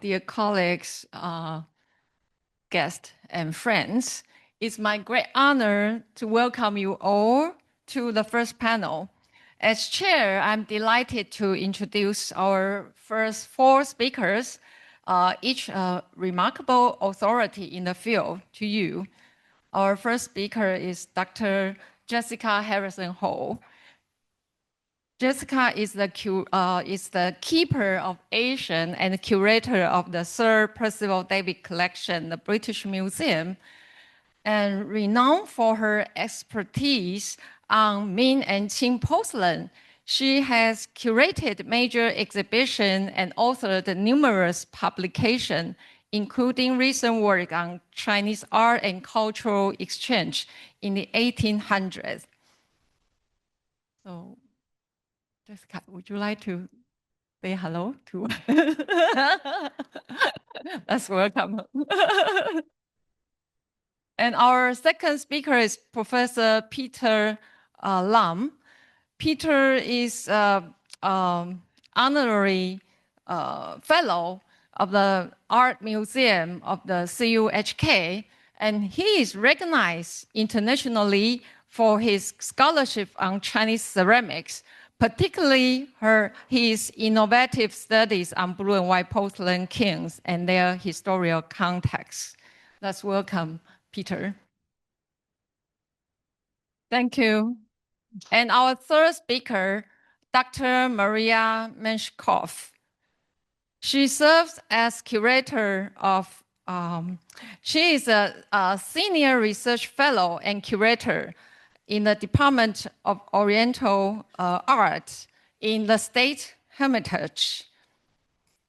Dear colleagues, guests, and friends, it's my great honor to welcome you all to the first panel. As chair, I'm delighted to introduce our first 4 speakers, each a remarkable authority in the field to you. Our first speaker is Dr. Jessica Harrison Ho. Jessica is the keeper of Asian and curator of the Sir Percival David Collection, the British Museum, and renowned for her expertise on Ming and Qing porcelain. She has curated major exhibitions and authored numerous publications, including recent work on Chinese art and cultural exchange in the 1800s. So, Jessica, would you like to say hello to? Let's welcome. And our second speaker is Professor Peter Lam. Peter is honorary fellow of the Art Museum of the CUHK, and he is recognized internationally for his scholarship on Chinese ceramics, particularly his innovative studies on blue and white porcelain kilns and their historical context. Let's welcome Peter. Thank you. And our third speaker, Dr. Maria Menshikov. She serves as curator of, she is a senior research fellow and curator in the Department of Oriental Art in the State Hermitage.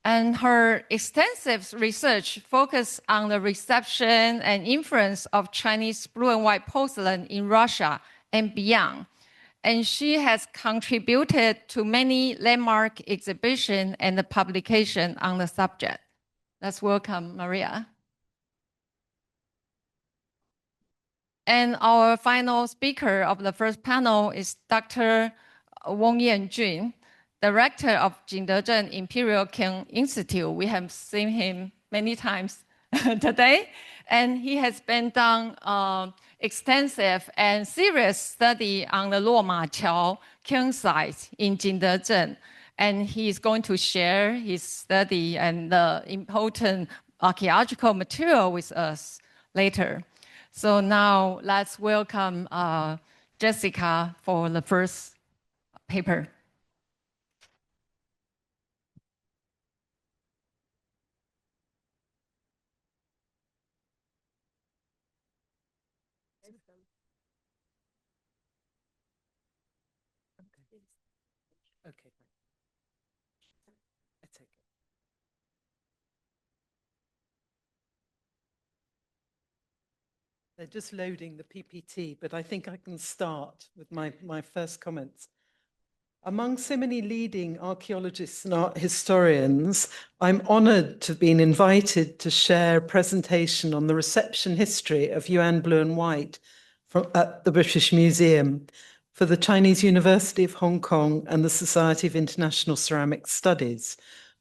And her extensive research focuses on the reception and influence of Chinese blue and white porcelain in Russia and beyond. And she has contributed to many landmark exhibitions and publications on the subject. Let's welcome Maria. And our final speaker of the first panel is Dr. Wong Yanjun, director of Jingdezhen Imperial Kiln Institute. We have seen him many times today, and he has been done extensive and serious study on the Luoma Qiao kiln site in Jingdezhen, and he is going to share his study and the important archaeological material with us later. So now let's welcome Jessica for the first paper. Okay. It's okay. They're just loading the PPT, but I think I can start with my first comments. Among so many leading archaeologists and art historians, I'm honored to have been invited to share a presentation on the reception history of Yuan blue and white at the British Museum for the Chinese University of Hong Kong and the Society of International Ceramic Studies.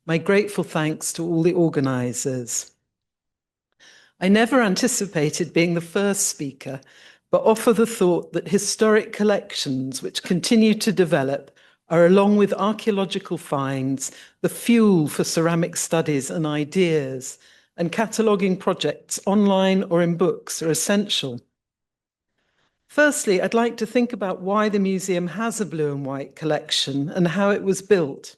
My grateful thanks to all the organizers. I never anticipated being the first speaker, but offer the thought that historic collections which continue to develop are, along with archaeological finds, the fuel for ceramic studies and ideas, and cataloguing projects online or in books are essential. Firstly, I'd like to think about why the museum has a blue and white collection and how it was built.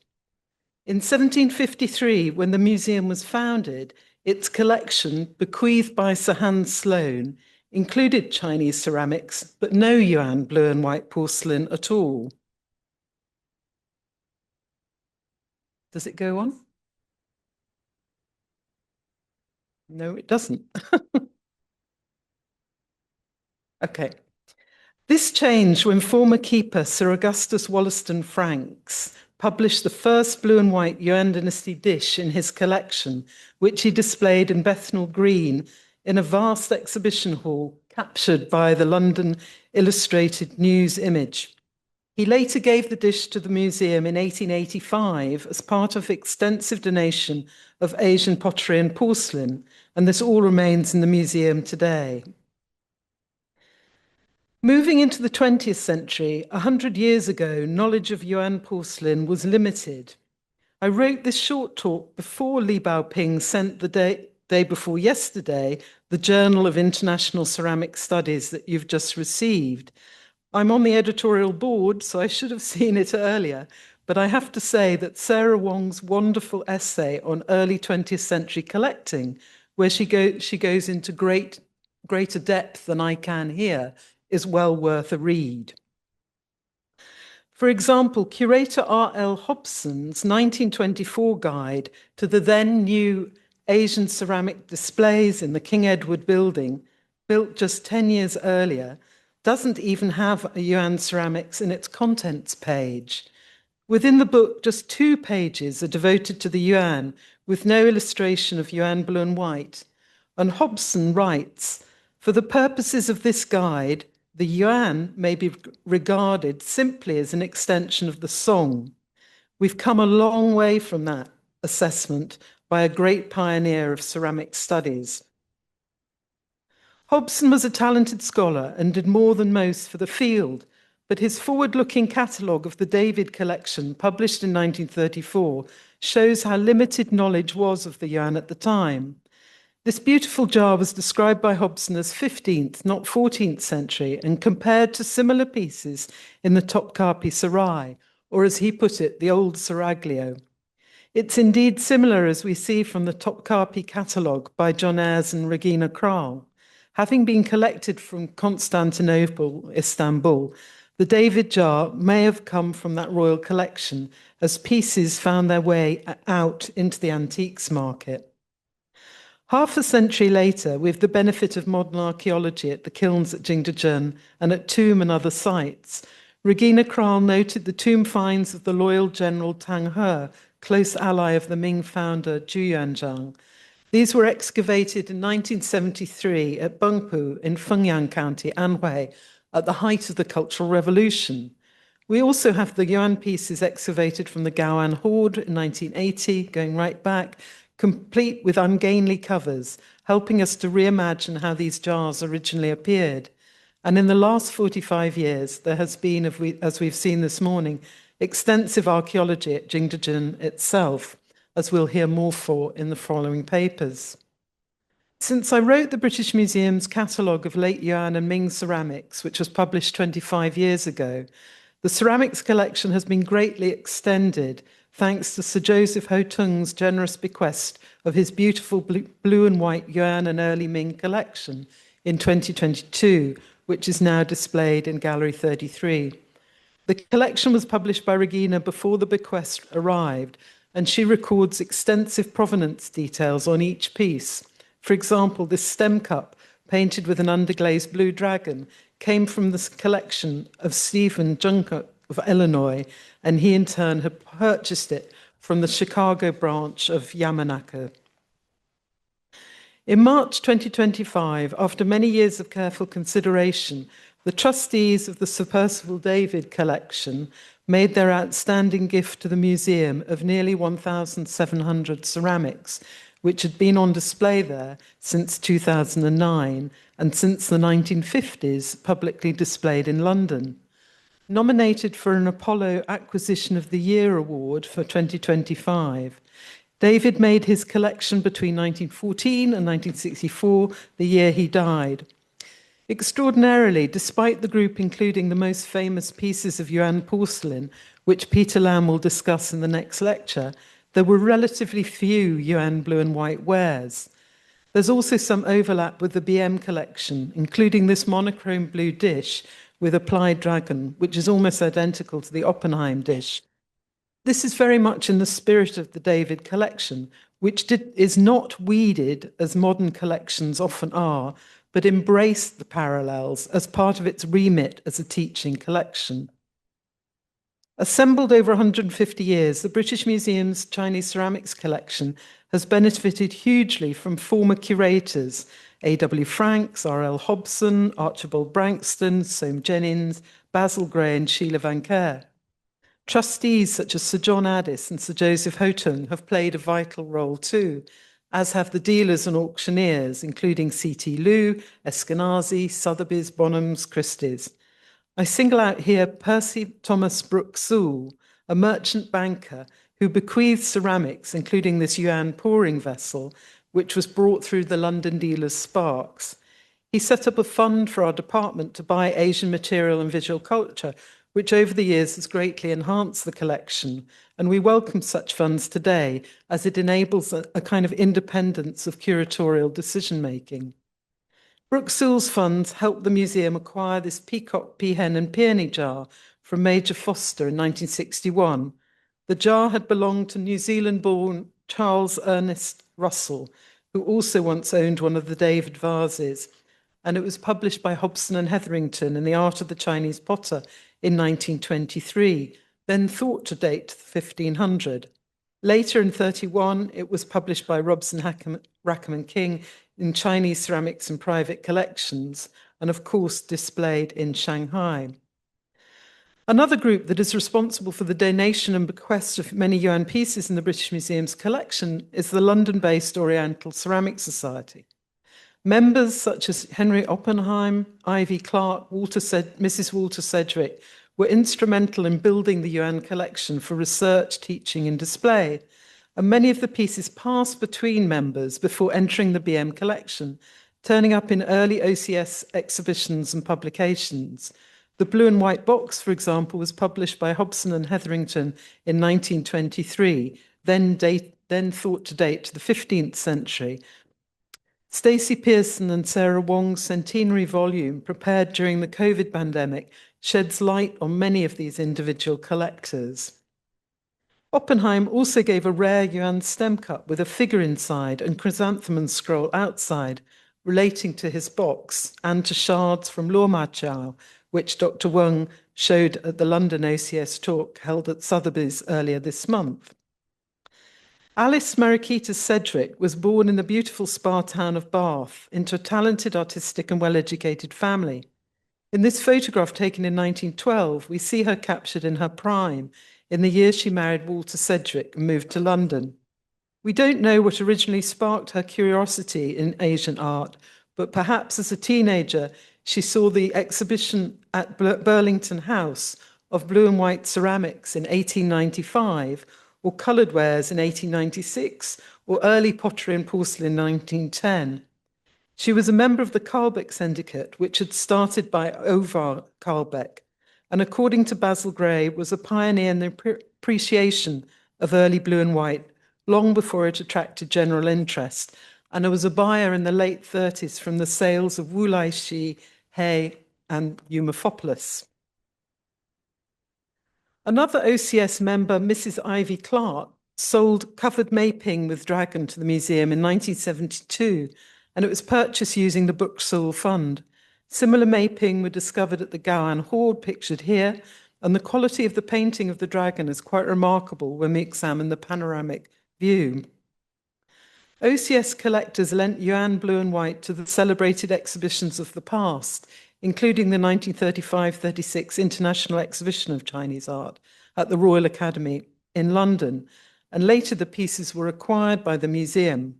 In 1753, when the museum was founded, its collection, bequeathed by Sir Hans Sloane, included Chinese ceramics, but no Yuan blue and white porcelain at all. Does it go on? No, it doesn't. Okay. This changed when former keeper Sir Augustus Wollaston Franks published the first blue and white Yuan dynasty dish in his collection, which he displayed in Bethnal Green in a vast exhibition hall captured by the London Illustrated News image. He later gave the dish to the museum in 1885 as part of extensive donation of Asian pottery and porcelain, and this all remains in the museum today. Moving into the 20th century, 100 years ago, knowledge of Yuan porcelain was limited. I wrote this short talk before Li Baoping sent the day before yesterday the Journal of International Ceramic Studies that you've just received. I'm on the editorial board, so I should have seen it earlier, but I have to say that Sarah Wong's wonderful essay on early 20th century collecting, where she goes into greater depth than I can here, is well worth a read. For example, curator R.L. Hobson's 1924 guide to the then new Asian ceramic displays in the King Edward Building, built just 10 years earlier, doesn't even have a Yuan ceramics in its contents page. Within the book, just 2 pages are devoted to the Yuan, with no illustration of Yuan blue and white. And Hobson writes, "For the purposes of this guide, the Yuan may be regarded simply as an extension of the Song. We've come a long way from that assessment by a great pioneer of ceramic studies." Hobson was a talented scholar and did more than most for the field, but his forward-looking catalogue of the David collection, published in 1934, shows how limited knowledge was of the Yuan at the time. This beautiful jar was described by Hobson as 15th, not 14th century, and compared to similar pieces in the Topkapi Sarai, or as he put it, the old Seraglio. It's indeed similar, as we see from the Topkapi catalogue by John Ayres and Regina Kral. Having been collected from Constantinople, Istanbul, the David jar may have come from that royal collection, as pieces found their way out into the antiques market. Half a century later, with the benefit of modern archaeology at the kilns at Jingdezhen and at Tomb and other sites, Regina Kral noted the tomb finds of the loyal general Tang He, close ally of the Ming founder Zhu Yuanzhang. These were excavated in 1973 at Bengpu in Fengyang County, Anhui, at the height of the Cultural Revolution. We also have the Yuan pieces excavated from the Gaoan Hoard in 1980, going right back, complete with ungainly covers, helping us to reimagine how these jars originally appeared. And in the last 45 years, there has been, as we've seen this morning, extensive archaeology at Jingdezhen itself, as we'll hear more for in the following papers. Since I wrote the British Museum's catalogue of late Yuan and Ming ceramics, which was published 25 years ago, the ceramics collection has been greatly extended thanks to Sir Joseph Ho Tung's generous bequest of his beautiful blue and white Yuan and early Ming collection in 2022, which is now displayed in Gallery 33. The collection was published by Regina before the bequest arrived, and she records extensive provenance details on each piece. For example, this stem cup, painted with an underglazed blue dragon, came from the collection of Stephen Junker of Illinois, and he in turn had purchased it from the Chicago branch of Yamanaka. In March 2025, after many years of careful consideration, the trustees of the Sir Percival David collection made their outstanding gift to the museum of nearly 1,700 ceramics, which had been on display there since 2009 and since the 1950s publicly displayed in London. Nominated for an Apollo Acquisition of the Year award for 2025, David made his collection between 1914 and 1964, the year he died. Extraordinarily, despite the group including the most famous pieces of Yuan porcelain, which Peter Lamb will discuss in the next lecture, there were relatively few Yuan blue and white wares. There's also some overlap with the BM collection, including this monochrome blue dish with applied dragon, which is almost identical to the Oppenheim dish. This is very much in the spirit of the David collection, which is not weeded as modern collections often are, but embraced the parallels as part of its remit as a teaching collection. Assembled over 150 years, the British Museum's Chinese ceramics collection has benefited hugely from former curators A.W. Franks, R.L. Hobson, Archibald Brankston, Soame Jennings, Basil Gray and Sheila Van Care. Trustees such as Sir John Addis and Sir Joseph Houghton have played a vital role too, as have the dealers and auctioneers, including C.T. Liu, Eskenazi, Sotheby's, Bonhams, Christie's. I single out here Percy Thomas Brooke Sewell, a merchant banker who bequeathed ceramics, including this Yuan pouring vessel, which was brought through the London dealer's Sparks. He set up a fund for our department to buy Asian material and visual culture, which over the years has greatly enhanced the collection. And we welcome such funds today as it enables a kind of independence of curatorial decision-making. Brooke Sewell's funds helped the museum acquire this peacock, peahen and peony jar from Major Foster in 1961. The jar had belonged to New Zealand-born Charles Ernest Russell, who also once owned one of the David vases, and it was published by Hobson and Hetherington in The Art of the Chinese Potter in 1923, then thought to date to 1500. Later in 1931, it was published by Robson Rackham and King in Chinese Ceramics and Private Collections, and of course displayed in Shanghai. Another group that is responsible for the donation and bequest of many Yuan pieces in the British Museum's collection is the London-based Oriental Ceramic Society. Members such as Henry Oppenheim, Ivy Clark, Mrs. Walter Sedgwick were instrumental in building the Yuan collection for research, teaching and display, and many of the pieces passed between members before entering the BM collection, turning up in early OCS exhibitions and publications. The blue and white box, for example, was published by Hobson and Hetherington in 1923, then thought to date to the 15th century. Stacey Pearson and Sarah Wong's centenary volume, prepared during the COVID pandemic, sheds light on many of these individual collectors. Oppenheim also gave a rare Yuan stem cup with a figure inside and chrysanthemum scroll outside, relating to his box and to shards from Luo Ma Chao, which Dr. Wong showed at the London OCS talk held at Sotheby's earlier this month. Alice Mariquita Sedgwick was born in the beautiful spa town of Bath into a talented, artistic and well-educated family. In this photograph taken in 1912, we see her captured in her prime in the year she married Walter Sedgwick and moved to London. We don't know what originally sparked her curiosity in Asian art, but perhaps as a teenager, she saw the exhibition at Burlington House of blue and white ceramics in 1895, or coloured wares in 1896, or early pottery and porcelain in 1910. She was a member of the Carlbeck Syndicate, which had started by Ovar Carlbeck, and according to Basil Gray, was a pioneer in the appreciation of early blue and white, long before it attracted general interest, and was a buyer in the late 30s from the sales of Wulai Shi, Hay, and Eumophopolis. Another OCS member, Mrs. Ivy Clark, sold covered Maping with dragon to the museum in 1972, and it was purchased using the Brooke Sewell Fund. Similar Maping were discovered at the Gowan Hoard, pictured here, and the quality of the painting of the dragon is quite remarkable when we examine the panoramic view. OCS collectors lent Yuan blue and white to the celebrated exhibitions of the past, including the 1935-36 International Exhibition of Chinese Art at the Royal Academy in London, and later the pieces were acquired by the museum.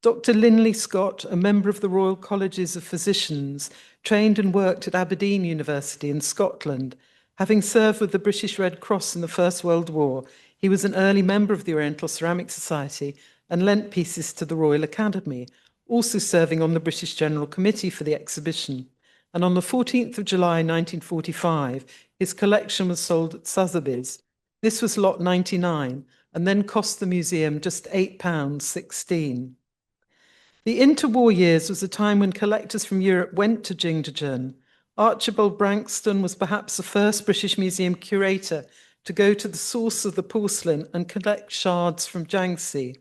Dr. Linley Scott, a member of the Royal Colleges of Physicians, trained and worked at Aberdeen University in Scotland. Having served with the British Red Cross in the First World War, he was an early member of the Oriental Ceramic Society and lent pieces to the Royal Academy, also serving on the British General Committee for the exhibition. And on the 14th of July 1945, his collection was sold at Sotheby's. This was lot 99, and then cost the museum just £8.16. The interwar years was a time when collectors from Europe went to Jingdezhen. Archibald Branxton was perhaps the first British Museum curator to go to the source of the porcelain and collect shards from Jiangxi.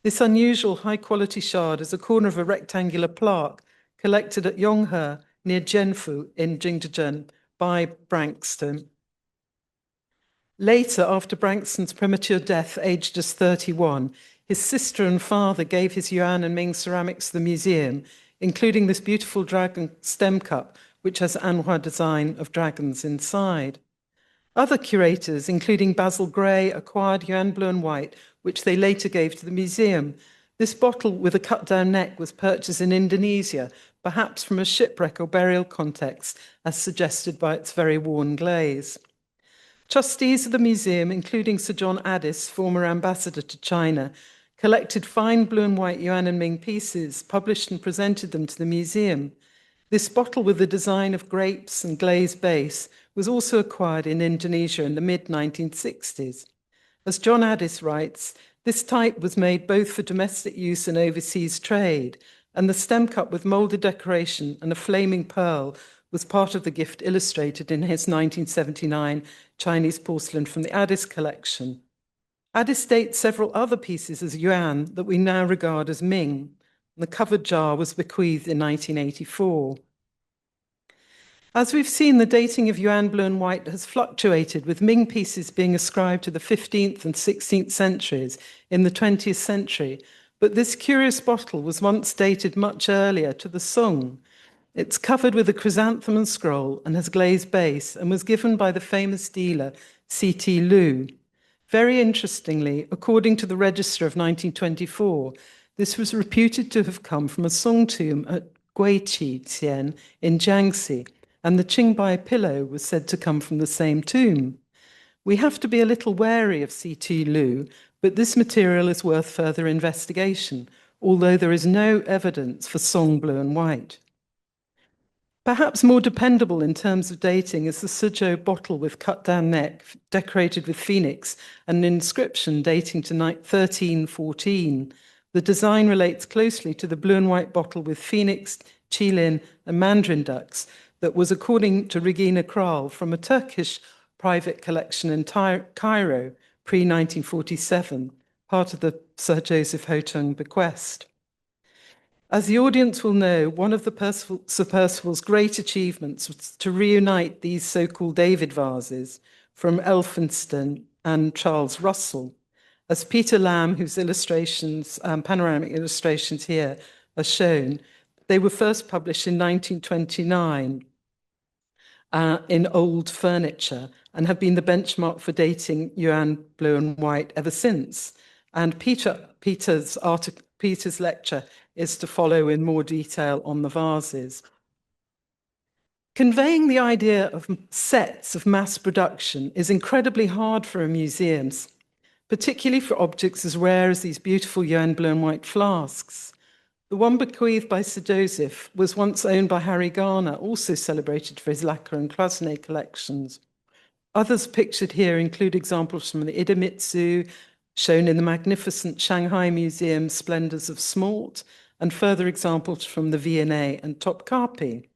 This unusual high-quality shard is a corner of a rectangular plaque collected at Yonghe near Jianfu in Jingdezhen by Branxton. Later, after Branxton's premature death, aged just 31, his sister and father gave his Yuan and Ming ceramics to the museum, including this beautiful dragon stem cup, which has Anhua design of dragons inside. Other curators, including Basil Gray, acquired Yuan blue and white, which they later gave to the museum. This bottle with a cut-down neck was purchased in Indonesia, perhaps from a shipwreck or burial context, as suggested by its very worn glaze. Trustees of the museum, including Sir John Addis, former ambassador to China, collected fine blue and white Yuan and Ming pieces, published and presented them to the museum. This bottle with the design of grapes and glazed base was also acquired in Indonesia in the mid-1960s. As John Addis writes, this type was made both for domestic use and overseas trade, and the stem cup with moulded decoration and a flaming pearl was part of the gift illustrated in his 1979 Chinese porcelain from the Addis collection. Addis dates several other pieces as Yuan that we now regard as Ming. The covered jar was bequeathed in 1984. As we've seen, the dating of Yuan blue and white has fluctuated, with Ming pieces being ascribed to the 15th and 16th centuries in the 20th century, but this curious bottle was once dated much earlier to the Song. It's covered with a chrysanthemum scroll and has glazed base and was given by the famous dealer C.T. Lu. Very interestingly, according to the Register of 1924, this was reputed to have come from a Song tomb at Guiqi in Jiangxi, and the Qingbai pillow was said to come from the same tomb. We have to be a little wary of C.T. Lu, but this material is worth further investigation, although there is no evidence for Song blue and white. Perhaps more dependable in terms of dating is the Suzhou bottle with cut-down neck, decorated with phoenix, and an inscription dating to 1314. The design relates closely to the blue and white bottle with phoenix, qilin, and mandarin ducks that was, according to Regina Kral, from a Turkish private collection in Cairo, pre-1947, part of the Sir Joseph Hotung bequest. As the audience will know, one of Sir Percival's great achievements was to reunite these so-called David vases from Elphinstone and Charles Russell. As Peter Lamb, whose illustrations, panoramic illustrations here are shown, they were first published in 1929 in Old Furniture and have been the benchmark for dating Yuan blue and white ever since. And Peter's lecture is to follow in more detail on the vases. Conveying the idea of sets of mass production is incredibly hard for museums, particularly for objects as rare as these beautiful Yuan blue and white flasks. The one bequeathed by Sir Joseph was once owned by Harry Garner, also celebrated for his lacquer and cloisonné collections. Others pictured here include examples from the Idemitsu, shown in the magnificent Shanghai Museum Splendors of Smalt, and further examples from the V&A and Topkapi.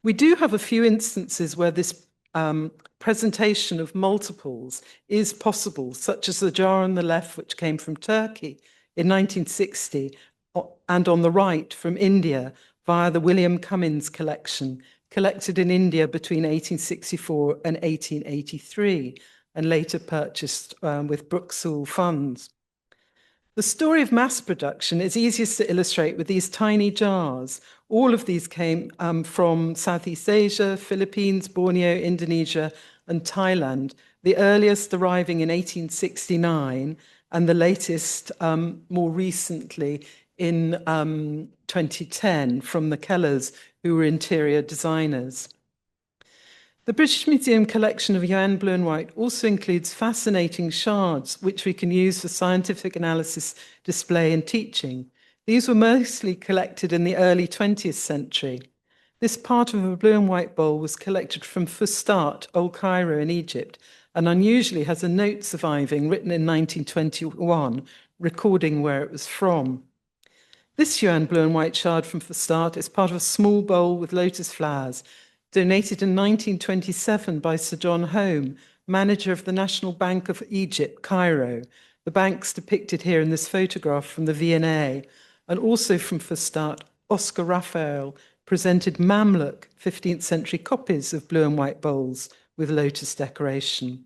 We do have a few instances where this presentation of multiples is possible, such as the jar on the left, which came from Turkey in 1960, and on the right from India via the William Cummins collection, collected in India between 1864 and 1883, and later purchased with Brookesall funds. The story of mass production is easiest to illustrate with these tiny jars. All of these came from Southeast Asia, Philippines, Borneo, Indonesia, and Thailand, the earliest arriving in 1869, and the latest more recently in 2010 from the Kellers, who were interior designers. The British Museum collection of Yuan blue and white also includes fascinating shards, which we can use for scientific analysis, display, and teaching. These were mostly collected in the early 20th century. This part of a blue and white bowl was collected from Fustat, Old Cairo in Egypt, and unusually has a note surviving written in 1921, recording where it was from. This Yuan blue and white shard from Fustat is part of a small bowl with lotus flowers, donated in 1927 by Sir John Home, manager of the National Bank of Egypt, Cairo. The bank's depicted here in this photograph from the V&A, and also from Fustat, Oscar Raphael presented Mamluk 15th century copies of blue and white bowls with lotus decoration.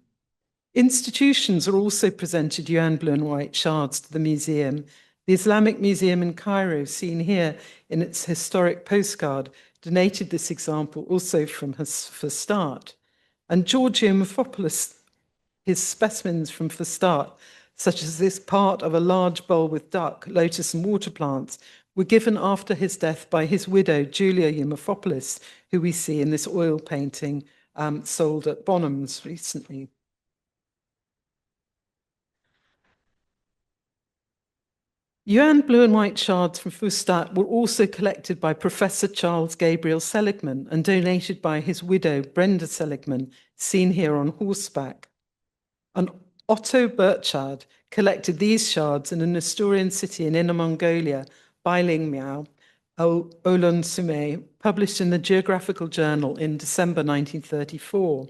Institutions are also presented Yuan blue and white shards to the museum. The Islamic Museum in Cairo, seen here in its historic postcard, donated this example also from Fastart. And Giorgio Mephopoulos, his specimens from Fastart, such as this part of a large bowl with duck, lotus and water plants, were given after his death by his widow, Julia Eumopopoulos, who we see in this oil painting sold at Bonhams recently. Yuan blue and white shards from Fustat were also collected by Professor Charles Gabriel Seligman and donated by his widow, Brenda Seligman, seen here on horseback. And Otto Burchard collected these shards in an Nestorian city in Inner Mongolia, Bailingmiao, Olon Sume, published in the Geographical Journal in December 1934.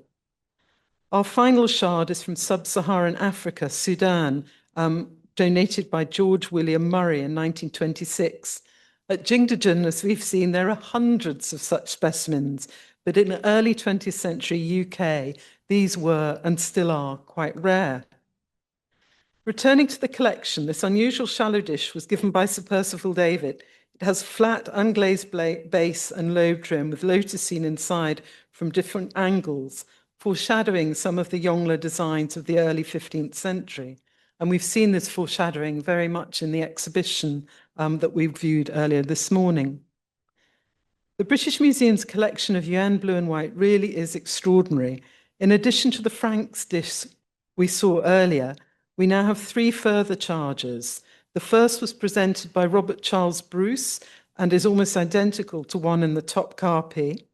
Our final shard is from sub-Saharan Africa, Sudan, donated by George William Murray in 1926. At Jingdezhen, as we've seen, there are hundreds of such specimens, but in the early 20th century UK, these were and still are quite rare. Returning to the collection, this unusual shallow dish was given by Sir Percival David. It has flat, unglazed base and lobe trim with lotus seen inside from different angles, foreshadowing some of the Yongle designs of the early 15th century. And we've seen this foreshadowing very much in the exhibition that we viewed earlier this morning. The British Museum's collection of Yuan blue and white really is extraordinary. In addition to the Franks dish we saw earlier, we now have 3 further chargers. The first was presented by Robert Charles Bruce and is almost identical to one in the top carpy,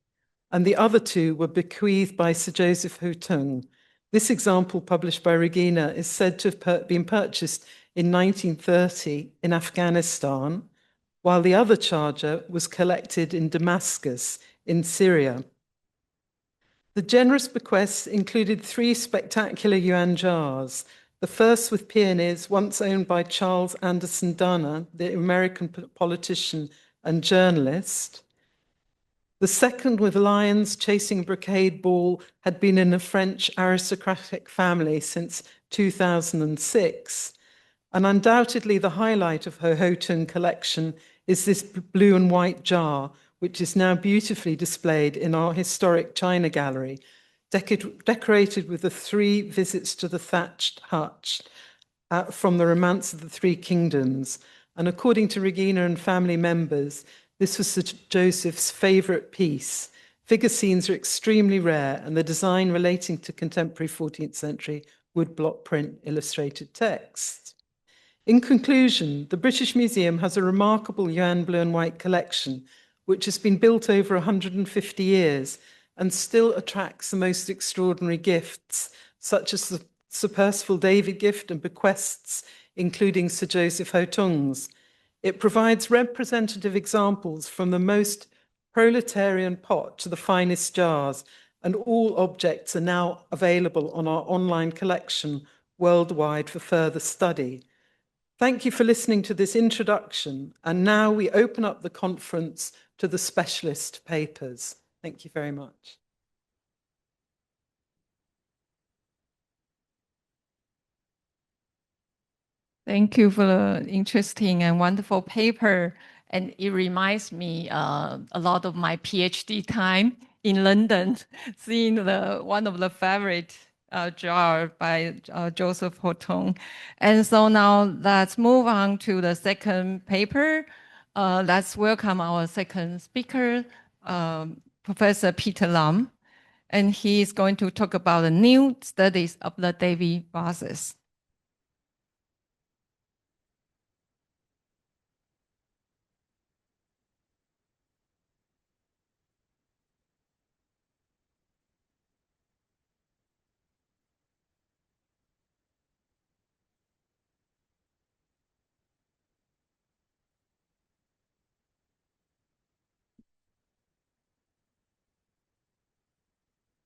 and the other 2 were bequeathed by Sir Joseph Houtung. This example, published by Regina, is said to have been purchased in 1930 in Afghanistan, while the other charger was collected in Damascus in Syria. The generous bequests included 3 spectacular Yuan jars, the first with peonies, once owned by Charles Anderson Dunner, the American politician and journalist. The second, with lions chasing a brocade ball, had been in a French aristocratic family since 2006. And undoubtedly the highlight of her Houtung collection is this blue and white jar, which is now beautifully displayed in our historic China gallery, decorated with the 3 visits to the thatched hutch from the Romance of the Three Kingdoms. And according to Regina and family members, this was Sir Joseph's favourite piece. Figure scenes are extremely rare, and the design relating to contemporary 14th century woodblock print illustrated text. In conclusion, the British Museum has a remarkable Yuan blue and white collection, which has been built over 150 years and still attracts the most extraordinary gifts, such as the Sir Percival David gift and bequests, including Sir Joseph Houtung's. It provides representative examples from the most proletarian pot to the finest jars, and all objects are now available on our online collection worldwide for further study. Thank you for listening to this introduction, and now we open up the conference to the specialist papers. Thank you very much. Thank you for the interesting and wonderful paper. And it reminds me a lot of my PhD time in London, seeing one of the favorite jar by Joseph Houtung. And so now let's move on to the second paper. Let's welcome our second speaker, Professor Peter Lam. And he is going to talk about the new studies of the Davy vases.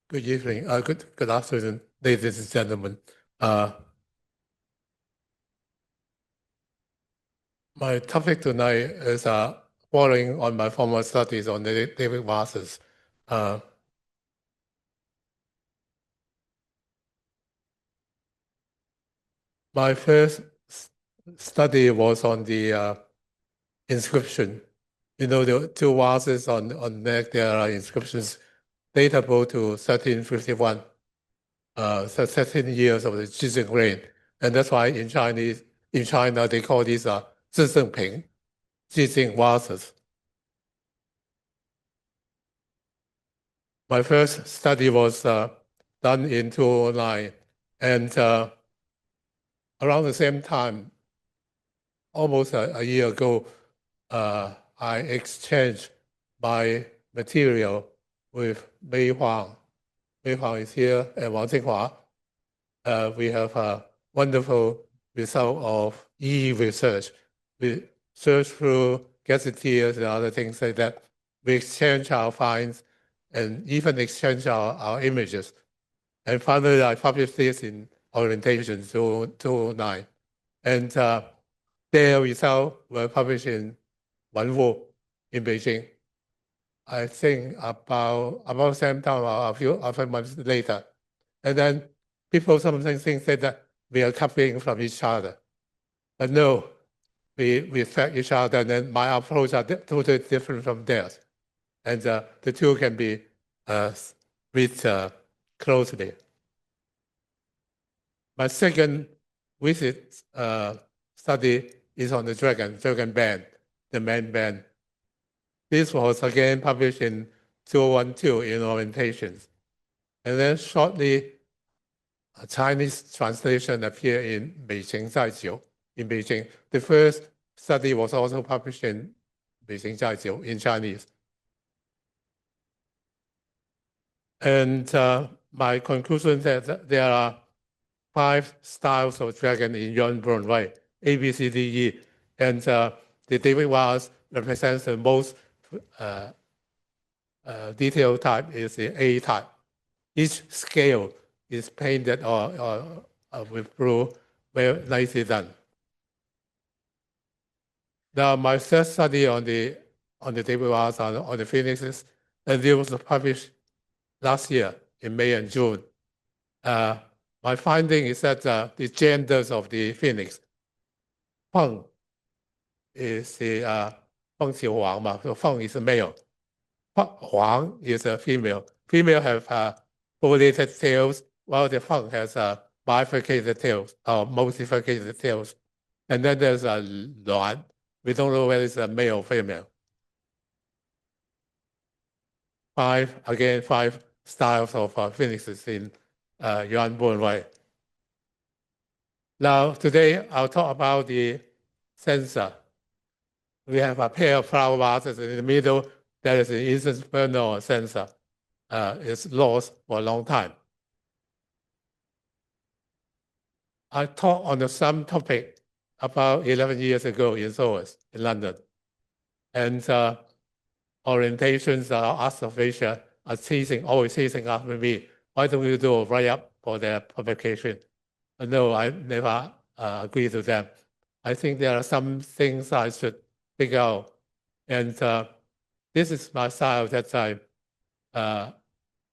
Good evening. Good afternoon, ladies and gentlemen. My topic tonight is following on my former studies on the David vases. My first study was on the inscription the two vases on neck, there are inscriptions datable to 1351, 13 years of the Jingdezhen reign. And that's why in China, they call these 至圣瓶, Jingdezhen vases. My first study was done in 2009, and around the same time, almost a year ago, I exchanged my material with Mei Huang. Mei Huang is here, and Wang Jinghua. We have a wonderful result of e-research. We search through gazetteers and other things like that. We exchange our finds and even exchange our images. And finally, I published this in Orientation 2009. And their results were published in Wenwu in Beijing. I think about the same time, a few months later. And then people sometimes think that we are copying from each other. But no, we respect each other, and then my approach are totally different from theirs. And the two can be read closely. My second visit study is on the dragon band, the main band. This was again published in 2012 in Orientations. And then shortly, a Chinese translation appeared in Beijing Zaijiu in Beijing. The first study was also published in Beijing Zaijiu in Chinese. And my conclusion is that there are 5 styles of dragon in Yuan bronze way, A, B, C, D, E. And the David vase represents the most detailed type is the A type. Each scale is painted or with blue, very nicely done. Now, my third study on the David vase on the phoenixes, and it was published last year in May and June. My finding is that the genders of the phoenix, Feng is the Feng Qiu Huang, so Feng is a male. Huang is a female. Female have foliated tails, while the Feng has bifurcated tails or multiplicated tails. And then there's a Yuan. We don't know whether it's a male or female. 5 styles of phoenixes in Yuan bronze way. Now, today I'll talk about the censer. We have a pair of flower vases in the middle. There is an incense burner or censer. It's lost for a long time. I taught on some topic about 11 years ago in SOAS in London. And Orientations Arts of Asia are always teasing after me. Why don't you do a write-up for their publication? No, I never agree to them. I think there are some things I should figure out. And this is my style that I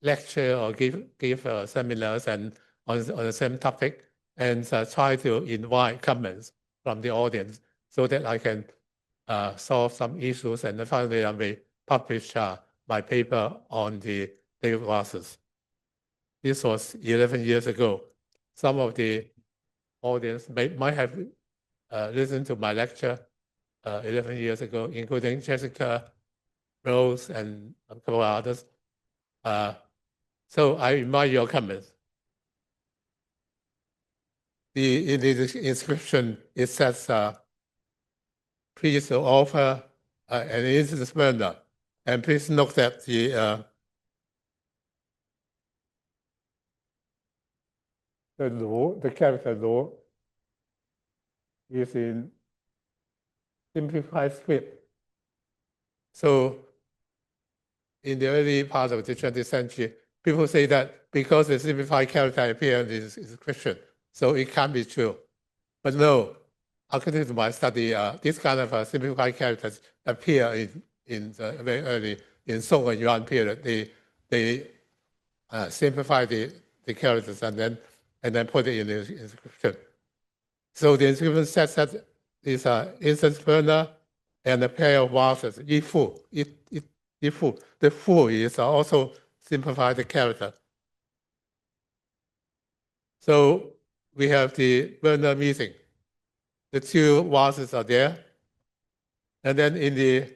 lecture or give seminars and on the same topic, and try to invite comments from the audience so that I can solve some issues, and then finally I may publish my paper on the David vases. This was 11 years ago. Some of the audience might have listened to my lecture 11 years ago, including Jessica, Rose, and a couple of others. So I invite your comments. In the inscription, it says, please offer an incense burner. And please note that the Lu, the character Lu, is in simplified script. So in the early part of the 20th century, people say that because the simplified character appears in the inscription, so it can't be true. But no, according to my study, this kind of simplified characters appear in the very early, in Song and Yuan period. They simplify the characters and then put it in the inscription. So the inscription says that it's an incense burner and a pair of vases, yifu. The fu is also simplified character. So we have the burner meeting. The two vases are there. And then in the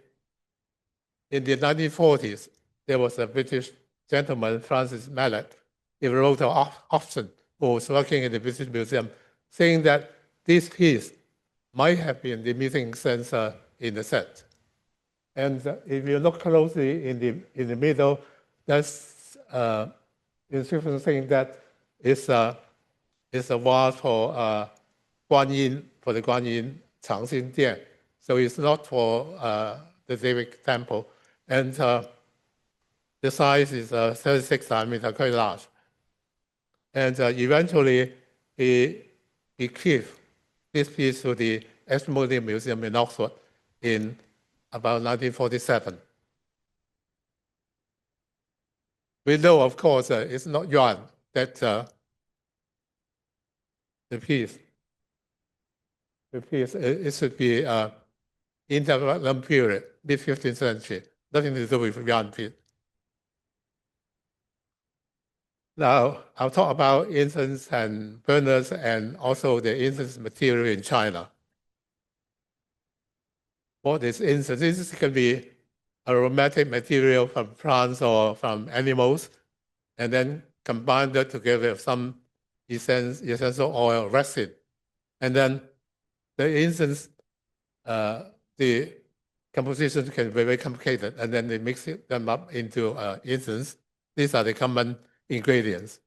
1940s, there was a British gentleman, Francis Mallet. He wrote an option who was working in the British Museum, saying that this piece might have been the missing sensor in the set. And if you look closely in the middle, that's inscription saying that it's a vase for Guanyin, for the Guanyin Changxin Dian. So it's not for the David Temple. And the size is 36 centimeters, quite large. And eventually, he gave this piece to the Ashmolean Museum in Oxford in about 1947. We know, of course, it's not Yuan that the piece. It should be interregnum period, mid-15th century, nothing to do with Yuan piece. Now, I'll talk about incense and burners and also the incense material in China. What is incense? This can be aromatic material from plants or from animals, and then combined together with some essential oil resin. And then the incense, the composition can be very complicated, and then they mix them up into incense. These are the common ingredients.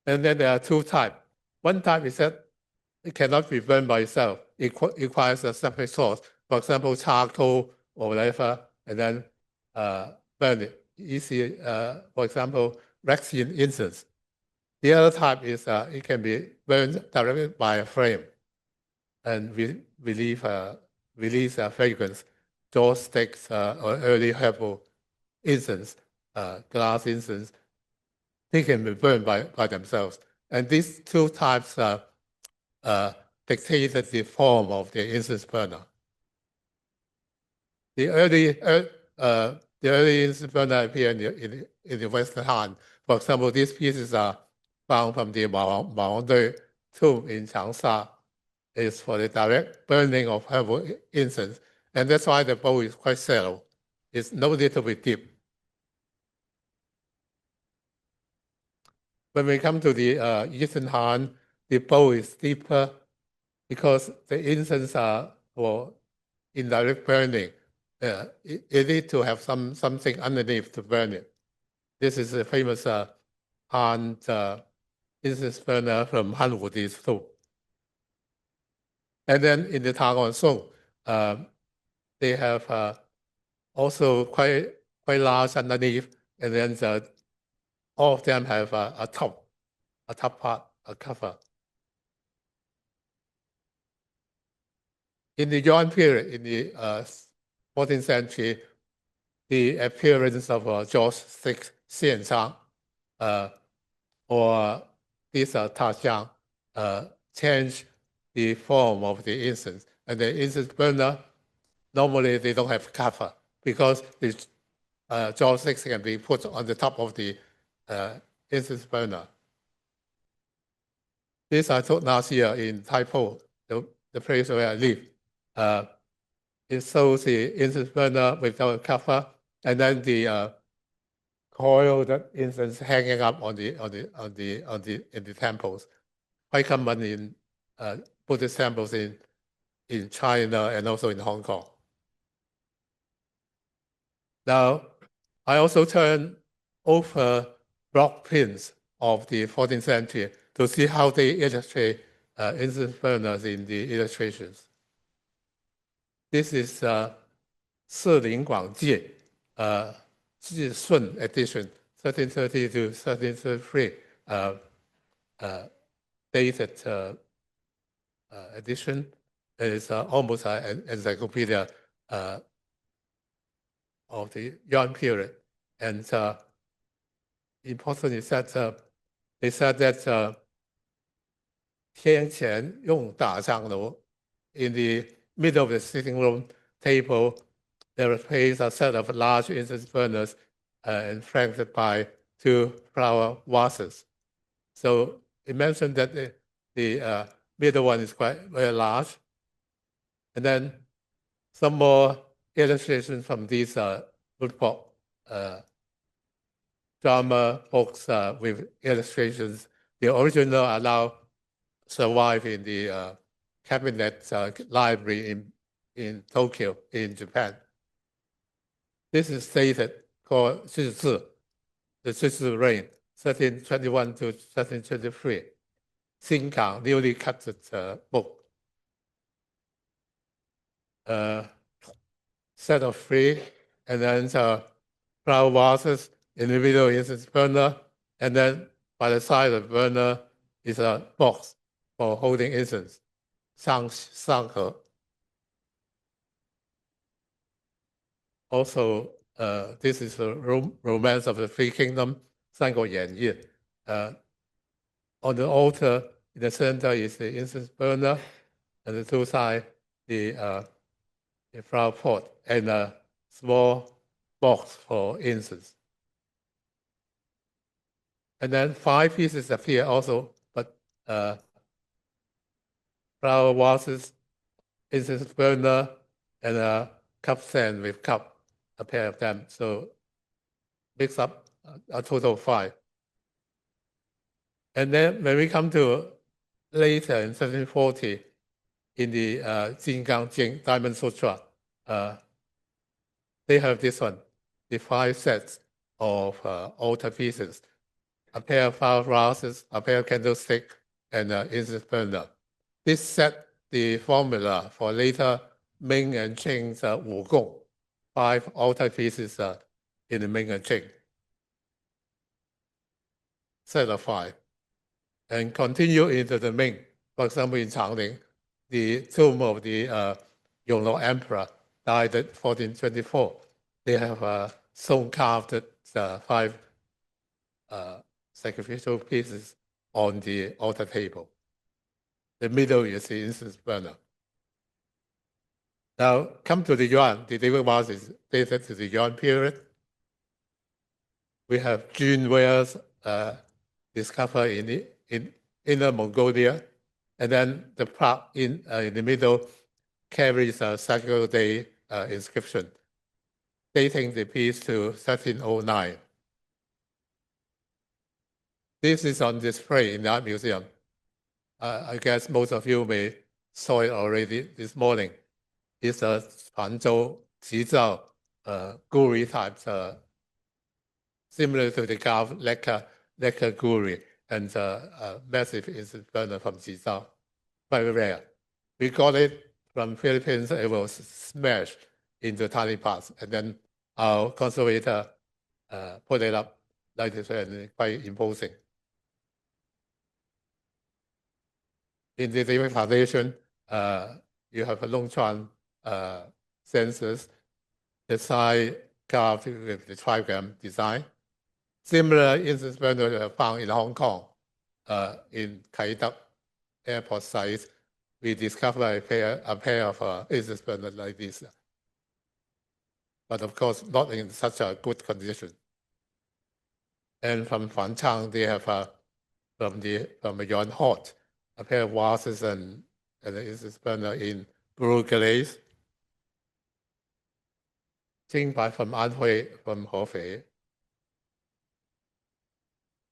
And then there are two types. One type is that it cannot be burned by itself. It requires a separate source, for example, charcoal or whatever, and then burn it. Easy, for example, waxen incense. The other type is it can be burned directly by a flame and release a fragrance, joss sticks or early herbal incense, glass incense. They can be burned by themselves. And these two types dictated the form of the incense burner. The early incense burner appear in the Western Han. For example, these pieces are found from the Maongdui tomb in Changsha. It's for the direct burning of herbal incense. And that's why the bowl is quite shallow. It's no need to be deep. When we come to the Eastern Han, the bowl is deeper because the incense are for indirect burning. It needs to have something underneath to burn it. This is a famous Han incense burner from Han Wudi's tomb. And then in the Tang Song, they have also quite large underneath, and then all of them have a top part, a cover. In the Yuan period, in the 14th century, the appearance of George VI Xianzang or this Taxiang changed the form of the incense. And the incense burner, normally they don't have cover because the George VI can be put on the top of the incense burner. This I took last year in Taipo, the place where I live. It shows the incense burner without a cover, and then the coiled incense hanging up in the temples. Quite common in Buddhist temples in China and also in Hong Kong. Now, I also turn over block prints of the 14th century to see how they illustrate incense burners in the illustrations. This is Siling Guangjie, Jishun edition, 1330 to 1333, dated edition. It's almost an encyclopedia of the Yuan period. And important is that they said that 天前用大香炉 in the middle of the sitting room table, there was placed a set of large incense burners and flanked by 2 flower vases. So it mentioned that the middle one is quite very large. And then some more illustrations from these woodblock drama books with illustrations. The original are now survive in the cabinet library in Tokyo, in Japan. This is dated called 治世, the 治世 reign, 1321 to 1323. Xinggang, newly cut book. Set of 3, and then flower vases, in the middle is burner, and then by the side of the burner is a box for holding incense, 香盒. Also, this is the romance of the 3 kingdoms, 三国演义. On the altar, in the center is the incense burner, and the 2 sides, the flower pot, and a small box for incense. And then 5 pieces appear also, but flower vases, incense burner, and a cup stand with cup, a pair of them. So mix up a total of 5. And then when we come to later in 1740, in the Jingdezhen Diamond Sutra, they have this one, the 5 sets of altar pieces, a pair of flower vases, a pair of candlesticks, and an incense burner. This set the formula for later Ming and Qing's Wugong, 5 altar pieces in the Ming and Qing. Set of 5. And continue into the Ming. For example, in Changning, the tomb of the Yonglong Emperor died in 1424. They have stone carved 5 sacrificial pieces on the altar table. The middle is the incense burner. Now, come to the Yuan. The David vase is dated to the Yuan period. We have June wares discovered in Inner Mongolia, and then the plaque in the middle carries a Sacred Day inscription, dating the piece to 1309. This is on display in the Art Museum. I guess most of you may saw it already this morning. It's a Hangzhou Jizhao guri type, similar to the carved lacquer guri, and a massive incense burner from Jizhao. Very rare. We got it from Philippines. It was smashed into tiny parts, and then our conservator put it up like this, and quite imposing. In the David Foundation, you have a Longchuan census, the side carved with the trigram design. Similar incense burners are found in Hong Kong, in Kai Tak airport site. We discovered a pair of incense burners like this, but of course not in such a good condition. And from Fanchang, they have from the Yuan Hot, a pair of vases and an incense burner in blue glaze. Jingbai from Anhui, from Hefei.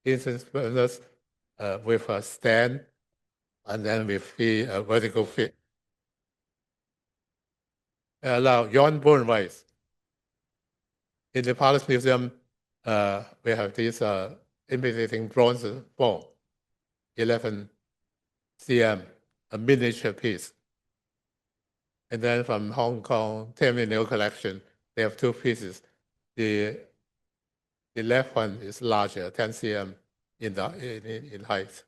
Incense burners with a stand, and then with the vertical fit. Now, Yuan bone vase. In the Palace Museum, we have this imitating bronze bone, 11 cm, a miniature piece. And then from Hong Kong Terminal Collection, they have 2 pieces. The left one is larger, 10 cm in height.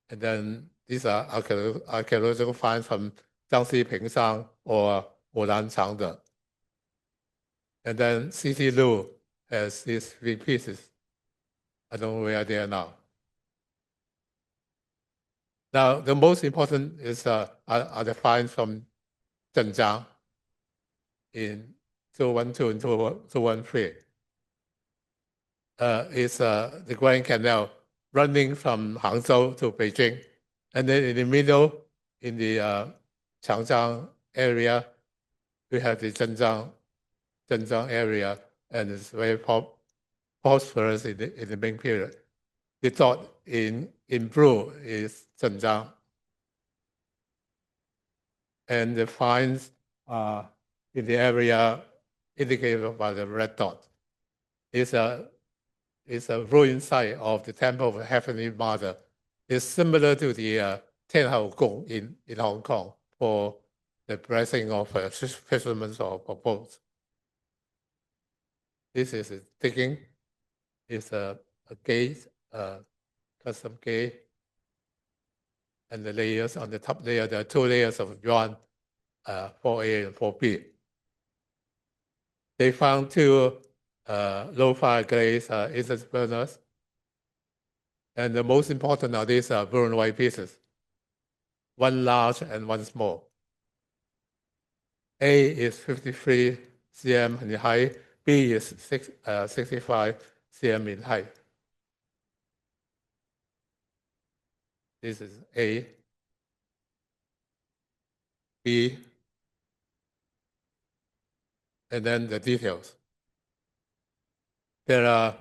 And then these are archaeological finds from Jiangxi Pingshan or Wulan Changde. And then C.T. Lu has these 3 pieces. I don't know where they are now. Now, the most important is are the finds from Zhenjiang in 2012 and 2013. Is the Grand Canal running from Hangzhou to Beijing. And then in the middle, in the Changjiang area, we have the Zhenjiang area, and it's very prosperous in the Ming period. The dot in blue is Zhenjiang. And the finds are in the area indicated by the red dot. It's a ruin site of the Temple of the Heavenly Mother. It's similar to the Tianhao Gong in Hong Kong for the blessing of fishermen or boats. This is a digging. It's a gate, custom gate. And the layers on the top layer, there are 2 layers of Yuan, 4A and 4B. They found 2 low fire glaze incense burners. And the most important are these burned white pieces, 1 large and 1 small. A is 53 cm in height, B is 65 cm in height. This is A, B, and then the details. There are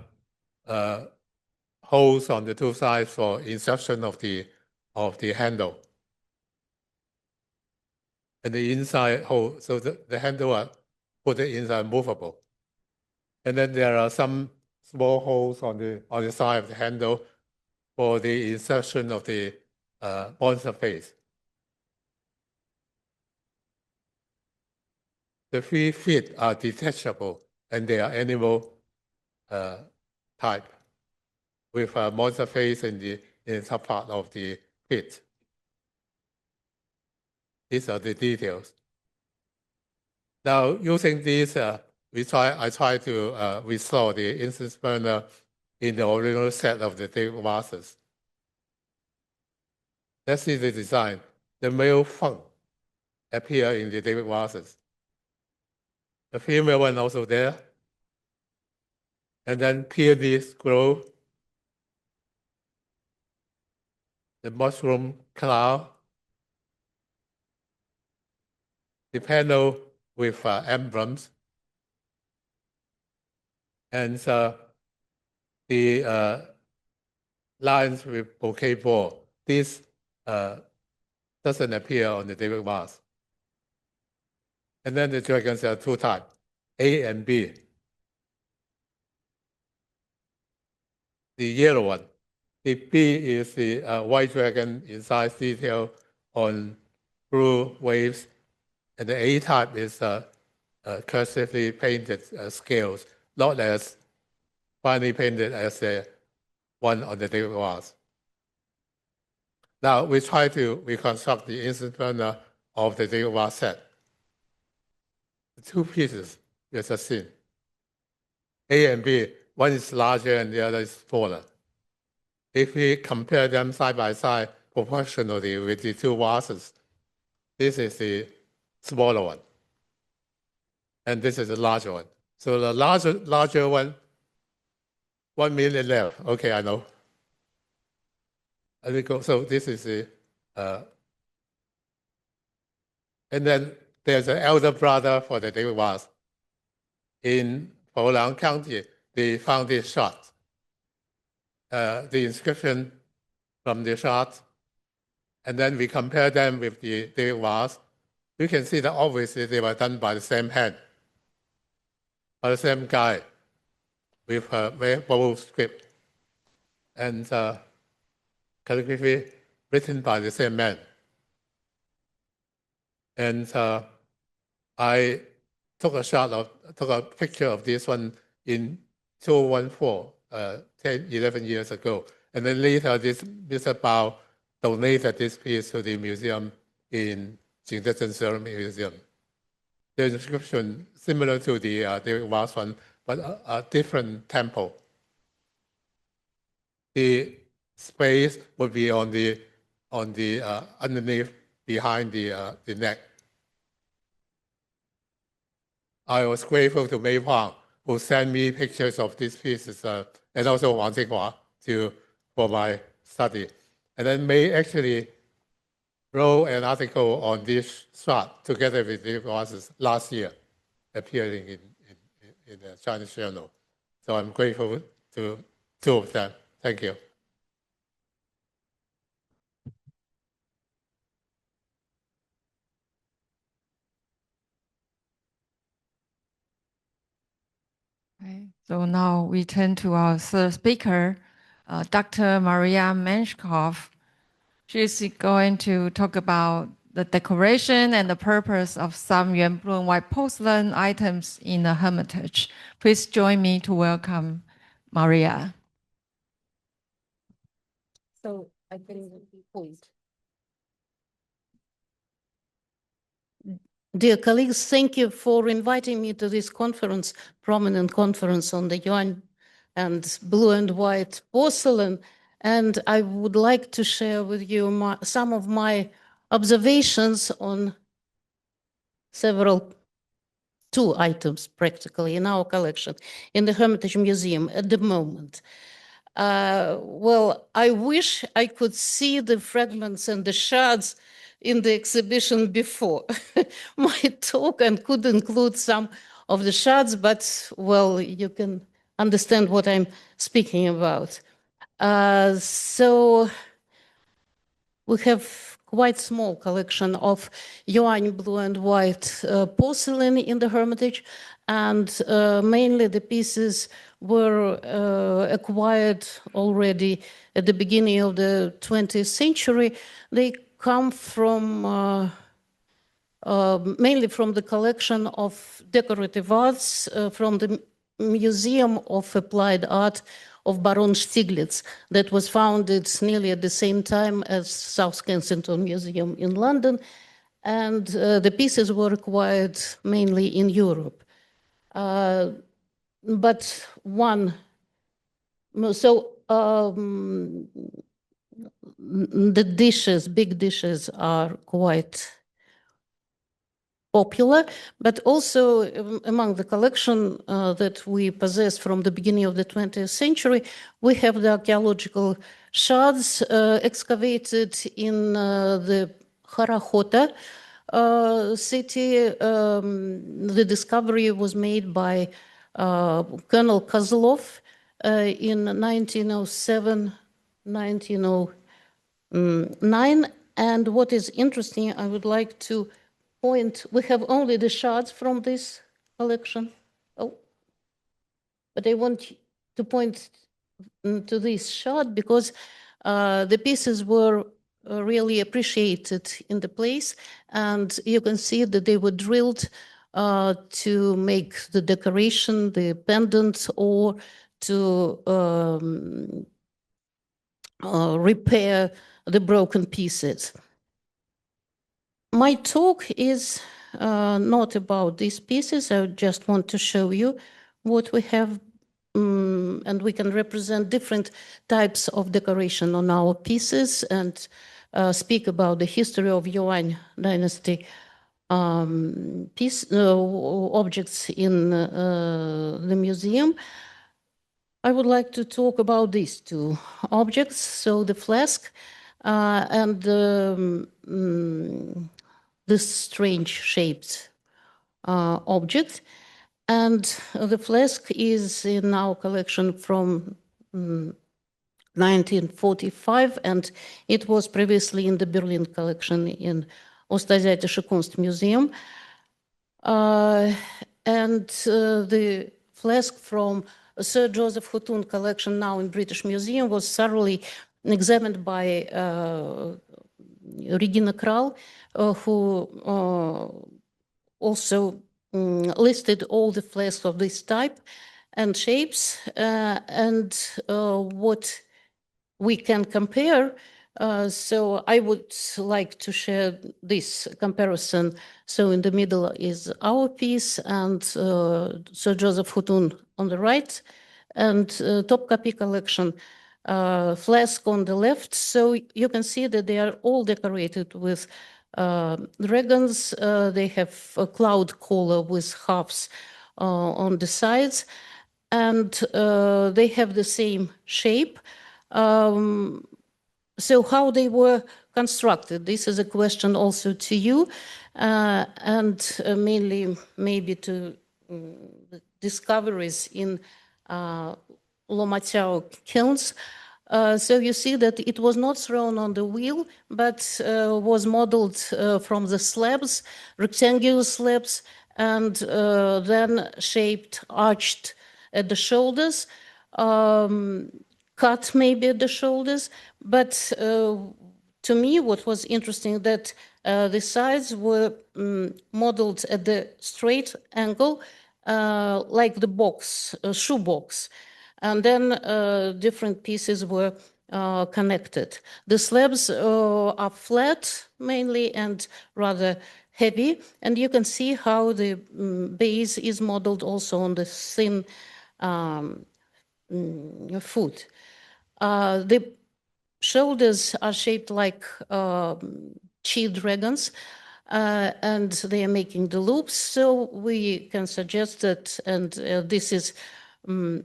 holes on the 2 sides for insertion of the handle. And the inside hole, so the handle are put inside movable. And then there are some small holes on the side of the handle for the insertion of the monster face. The 3 feet are detachable, and they are animal type, with a monster face in the top part of the pit. These are the details. Now, using these, I try to restore the incense burner in the original set of the David vases. Let's see the design. The male fung appear in the David vases. The female one also there. And then peonies grow. The mushroom cloud. The panel with emblems. And the lines with bouquet ball. This doesn't appear on the David vase. And then the dragons are 2 types, A and B. The yellow one. The B is the white dragon inside detail on blue waves. And the A type is cursively painted scales, not as finely painted as the one on the David vase. Now, we try to reconstruct the incense burner of the David vase set. The 2 pieces you just seen. A and B, one is larger and the other is smaller. If we compare them side by side proportionally with the 2 vases, this is the smaller one. And this is the larger one. So the larger one, 1 million left. Okay, I know. So this is the, and then there's an elder brother for the David vase. In Poland County, they found this shot. The inscription from the shot, and then we compare them with the David vase. You can see that obviously they were done by the same hand, by the same guy, with a very bold script and calligraphy written by the same man. And I took a picture of this one in 2014, 10, 11 years ago. And then later, Mr. Bao donated this piece to the museum in Jingdezhen Ceramic Museum. The inscription similar to the David vase one, but a different temple. The space would be on the on the underneath behind the neck. I was grateful to Mei Huang, who sent me pictures of these pieces, and also Wang Jinghua for my study. And then Mei actually wrote an article on this shot together with the vases last year, appearing in the Chinese journal. So I'm grateful to two of them. Thank you. Okay, so now we turn to our third speaker, Dr. Maria Menshkov. She's going to talk about the decoration and the purpose of some Yuan blue and white porcelain items in the Hermitage. Please join me to welcome Maria. So I can point. Dear colleagues, thank you for inviting me to this conference, prominent conference on the Yuan and blue and white porcelain. And I would like to share with you some of my observations on two items practically in our collection in the Hermitage Museum at the moment. Well, I wish I could see the fragments and the shards in the exhibition before my talk and could include some of the shards, but well, you can understand what I'm speaking about. So we have quite small collection of Yuan blue and white porcelain in the Hermitage, and mainly the pieces were acquired already at the beginning of the 20th century. They come from mainly from the collection of decorative arts from the Museum of Applied Art of Baron Stieglitz that was founded nearly at the same time as South Kensington Museum in London. And the pieces were acquired mainly in Europe. But the dishes, big dishes, are quite popular, but also among the collection that we possess from the beginning of the 20th century, we have the archaeological shards excavated in the Harahota city. The discovery was made by Colonel Kozlov in 1907, 1909. And what is interesting, I would like to point, we have only the shards from this collection. Oh, but I want to point to this shard because the pieces were really appreciated in the place, and you can see that they were drilled to make the decoration, the pendant, or to repair the broken pieces. My talk is not about these pieces. I just want to show you what we have, and we can represent different types of decoration on our pieces and speak about the history of Yuan dynasty objects in the museum. I would like to talk about these two objects, so the flask and this strange shaped object. And the flask is in our collection from 1945, and it was previously in the Berlin collection in Ostasiatische Kunstmuseum. And the flask from Sir Joseph Hutton collection now in British Museum was thoroughly examined by Regina Kral, who also listed all the flasks of this type and shapes, and what we can compare. So I would like to share this comparison. So in the middle is our piece and Sir Joseph Hutton on the right, and Topkapi collection flask on the left. So you can see that they are all decorated with dragons. They have a cloud collar with halves on the sides, and they have the same shape. So how they were constructed, this is a question also to you, and mainly maybe to the discoveries in Lomatao kilns. So you see that it was not thrown on the wheel, but was modeled from the slabs, rectangular slabs, and then shaped, arched at the shoulders, cut maybe at the shoulders. But to me, what was interesting that the sides were modeled at the straight angle, like the box, shoe box. And then different pieces were connected. The slabs are flat mainly and rather heavy. And you can see how the base is modeled also on the thin foot. The shoulders are shaped like chi dragons, and they are making the loops. So we can suggest that, and this is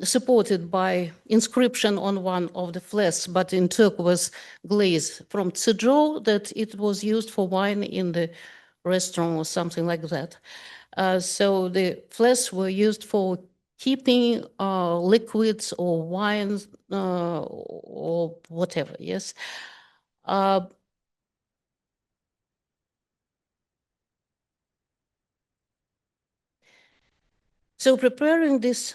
supported by inscription on one of the flasks, but in turquoise glaze from Cizhou, that it was used for wine in the restaurant or something like that. So the flasks were used for keeping liquids or wines or whatever, yes. So preparing this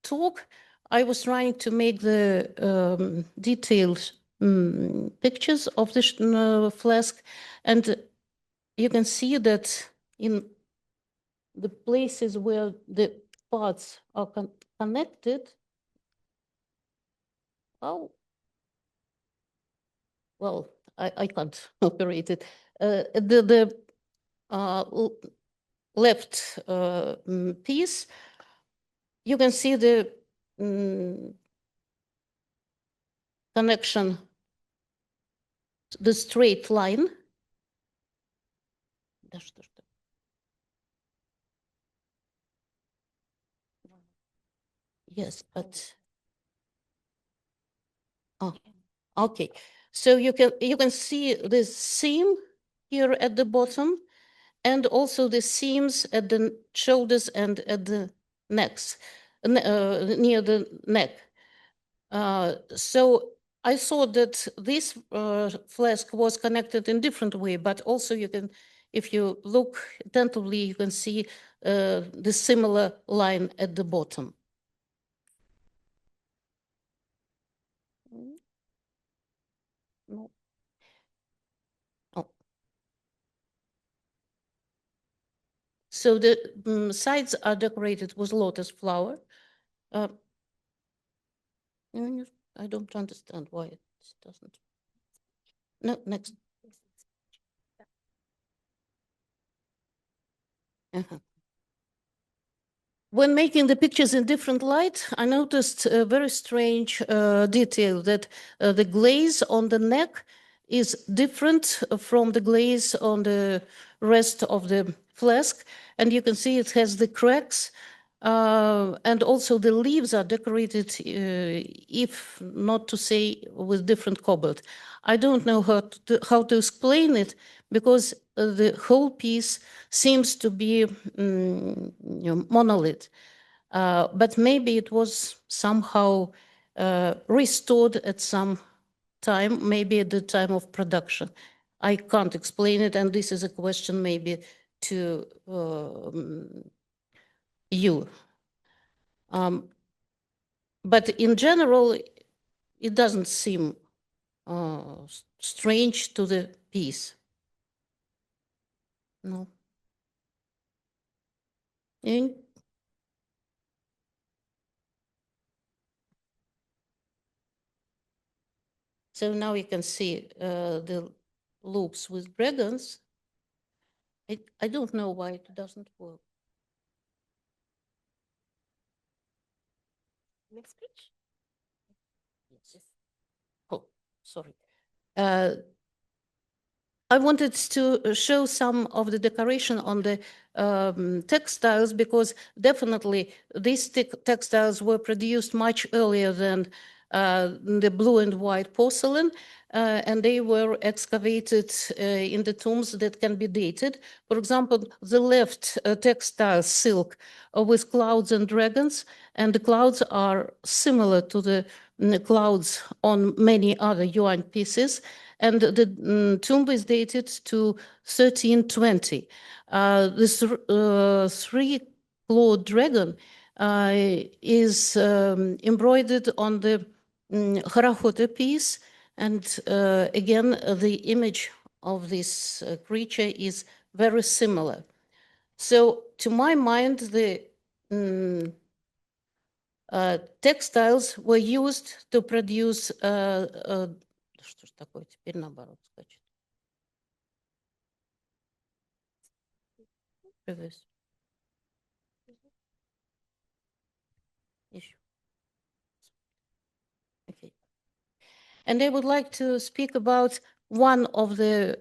talk, I was trying to make the detailed pictures of the flask, and you can see that in the places where the parts are connected, oh, well, I can't operate it. The left piece, you can see the connection, the straight line. Yes, but oh, okay. So you can see the seam here at the bottom, and also the seams at the shoulders and at the necks, near the neck. So I thought that this flask was connected in different way, but also you can, if you look attentively, you can see the similar line at the bottom. No. Oh. So the sides are decorated with lotus flower. I don't understand why it doesn't. No, next. When making the pictures in different light, I noticed a very strange detail that the glaze on the neck is different from the glaze on the rest of the flask. And you can see it has the cracks. And also the leaves are decorated, if not to say with different cobalt. I don't know how to explain it, because the whole piece seems to be monolith. But maybe it was somehow restored at some time, maybe at the time of production. I can't explain it, and this is a question maybe to you. But in general, it doesn't seem strange to the piece. No. And so now you can see the loops with dragons. I don't know why it doesn't work. Next page. sorry. I wanted to show some of the decoration on the textiles, because definitely these textiles were produced much earlier than the blue and white porcelain, and they were excavated in the tombs that can be dated. For example, the left textile silk with clouds and dragons, and the clouds are similar to the clouds on many other Yuan pieces. And the tomb is dated to 1320. This three-clawed dragon is embroidered on the Harajote piece. And again, the image of this creature is very similar. So to my mind, the textiles were used to produce что ж такое, теперь наоборот скачет. Okay. And I would like to speak about one of the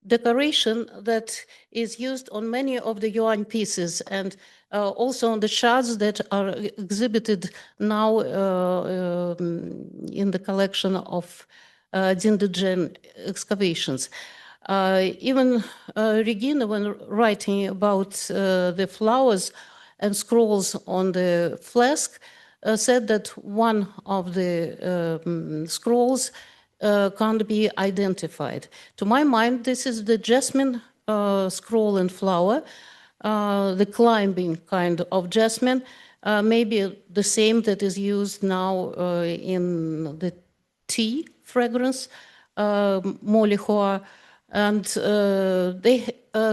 decoration that is used on many of the Yuan pieces, and also on the shards that are exhibited now in the collection of Jingdezhen excavations. Even Regina, when writing about the flowers and scrolls on the flask, said that one of the scrolls can't be identified. To my mind, this is the jasmine scroll and flower, the climbing kind of jasmine, maybe the same that is used now in the tea fragrance, Molihua. And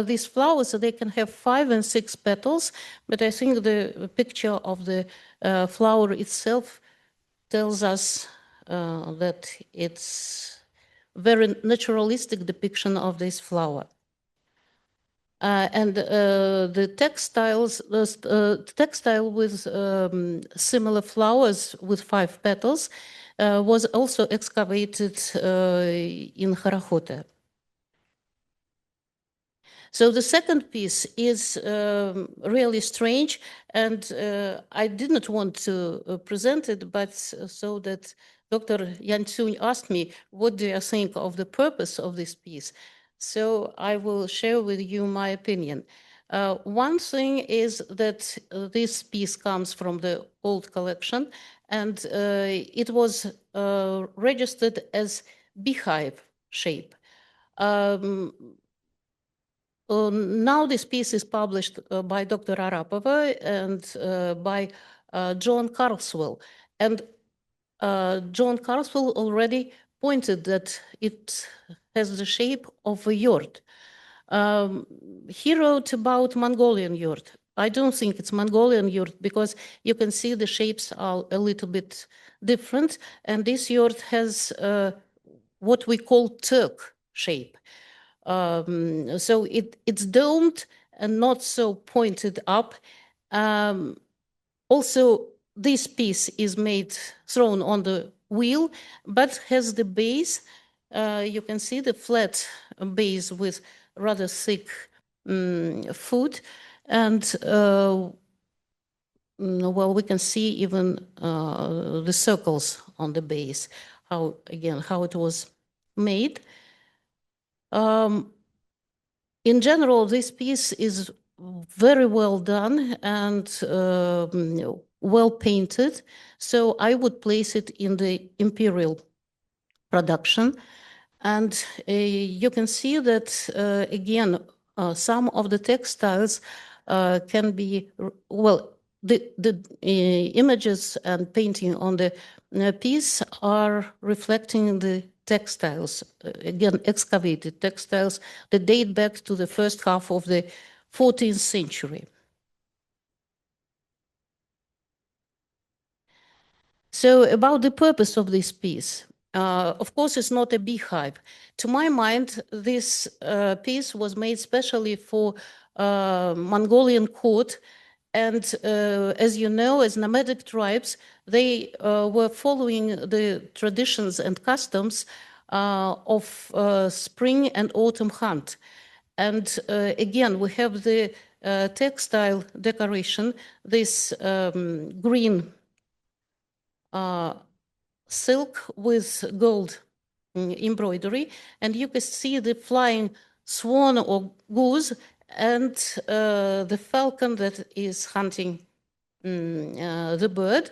these flowers, they can have 5 and 6 petals, but I think the picture of the flower itself tells us that it's very naturalistic depiction of this flower. And the textiles, textile with similar flowers with 5 petals was also excavated in Harajote. So the second piece is really strange, and I didn't want to present it, but so that Dr. Yan Tsun asked me, what do you think of the purpose of this piece? So I will share with you my opinion. One thing is that this piece comes from the old collection, and it was registered as beehive shape. Now this piece is published by Dr. Arapova and by John Carswell. And John Carswell already pointed that it has the shape of a yurt. He wrote about Mongolian yurt. I don't think it's Mongolian yurt because you can see the shapes are a little bit different. And this yurt has what we call Turk shape. So it's domed and not so pointed up. Also, this piece is thrown on the wheel, but has the base. You can see the flat base with rather thick foot. And, well, we can see even the circles on the base, how it was made. In general, this piece is very well done and well painted. So I would place it in the Imperial production. And you can see that, again, some of the textiles can be, well, the images and painting on the piece are reflecting the textiles, again, excavated textiles that date back to the first half of the 14th century. So about the purpose of this piece, of course, it's not a beehive. To my mind, this piece was made specially for Mongolian court And as you know, as nomadic tribes, they were following the traditions and customs of spring and autumn hunt. And again, we have the textile decoration, this green silk with gold embroidery, and you can see the flying swan or goose and the falcon that is hunting the bird.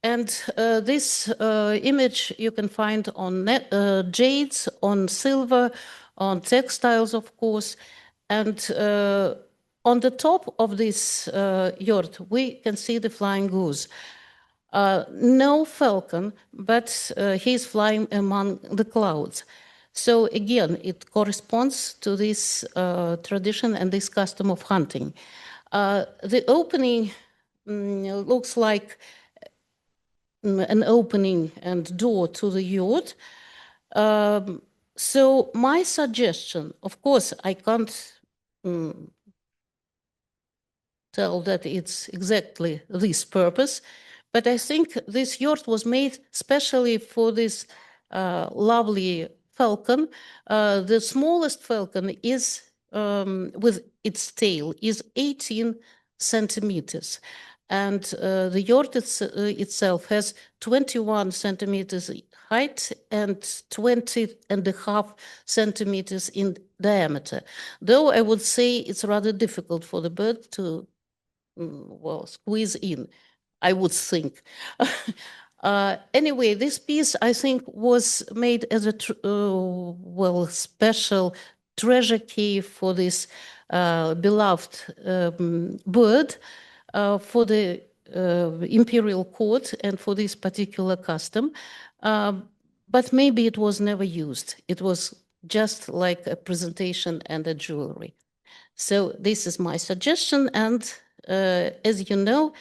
And this image you can find on jades, on silver, on textiles, of course. And on the top of this yurt, we can see the flying goose. No falcon, but he's flying among the clouds. So again, it corresponds to this tradition and this custom of hunting. The opening looks like an opening and door to the yurt. So my suggestion, of course, I can't tell that it's exactly this purpose, but I think this yurt was made specially for this lovely falcon. The smallest falcon is, with its tail, is 18 centimeters. And the yurt itself has 21 centimeters height and 20.5 centimeters in diameter. Though I would say it's rather difficult for the bird to, well, squeeze in, I would think. Anyway, this piece, I think, was made as a, well, special treasure key for this beloved bird, for the imperial court and for this particular custom. But maybe it was never used. It was just like a presentation and a jewelry. So this is my suggestion. And as you know,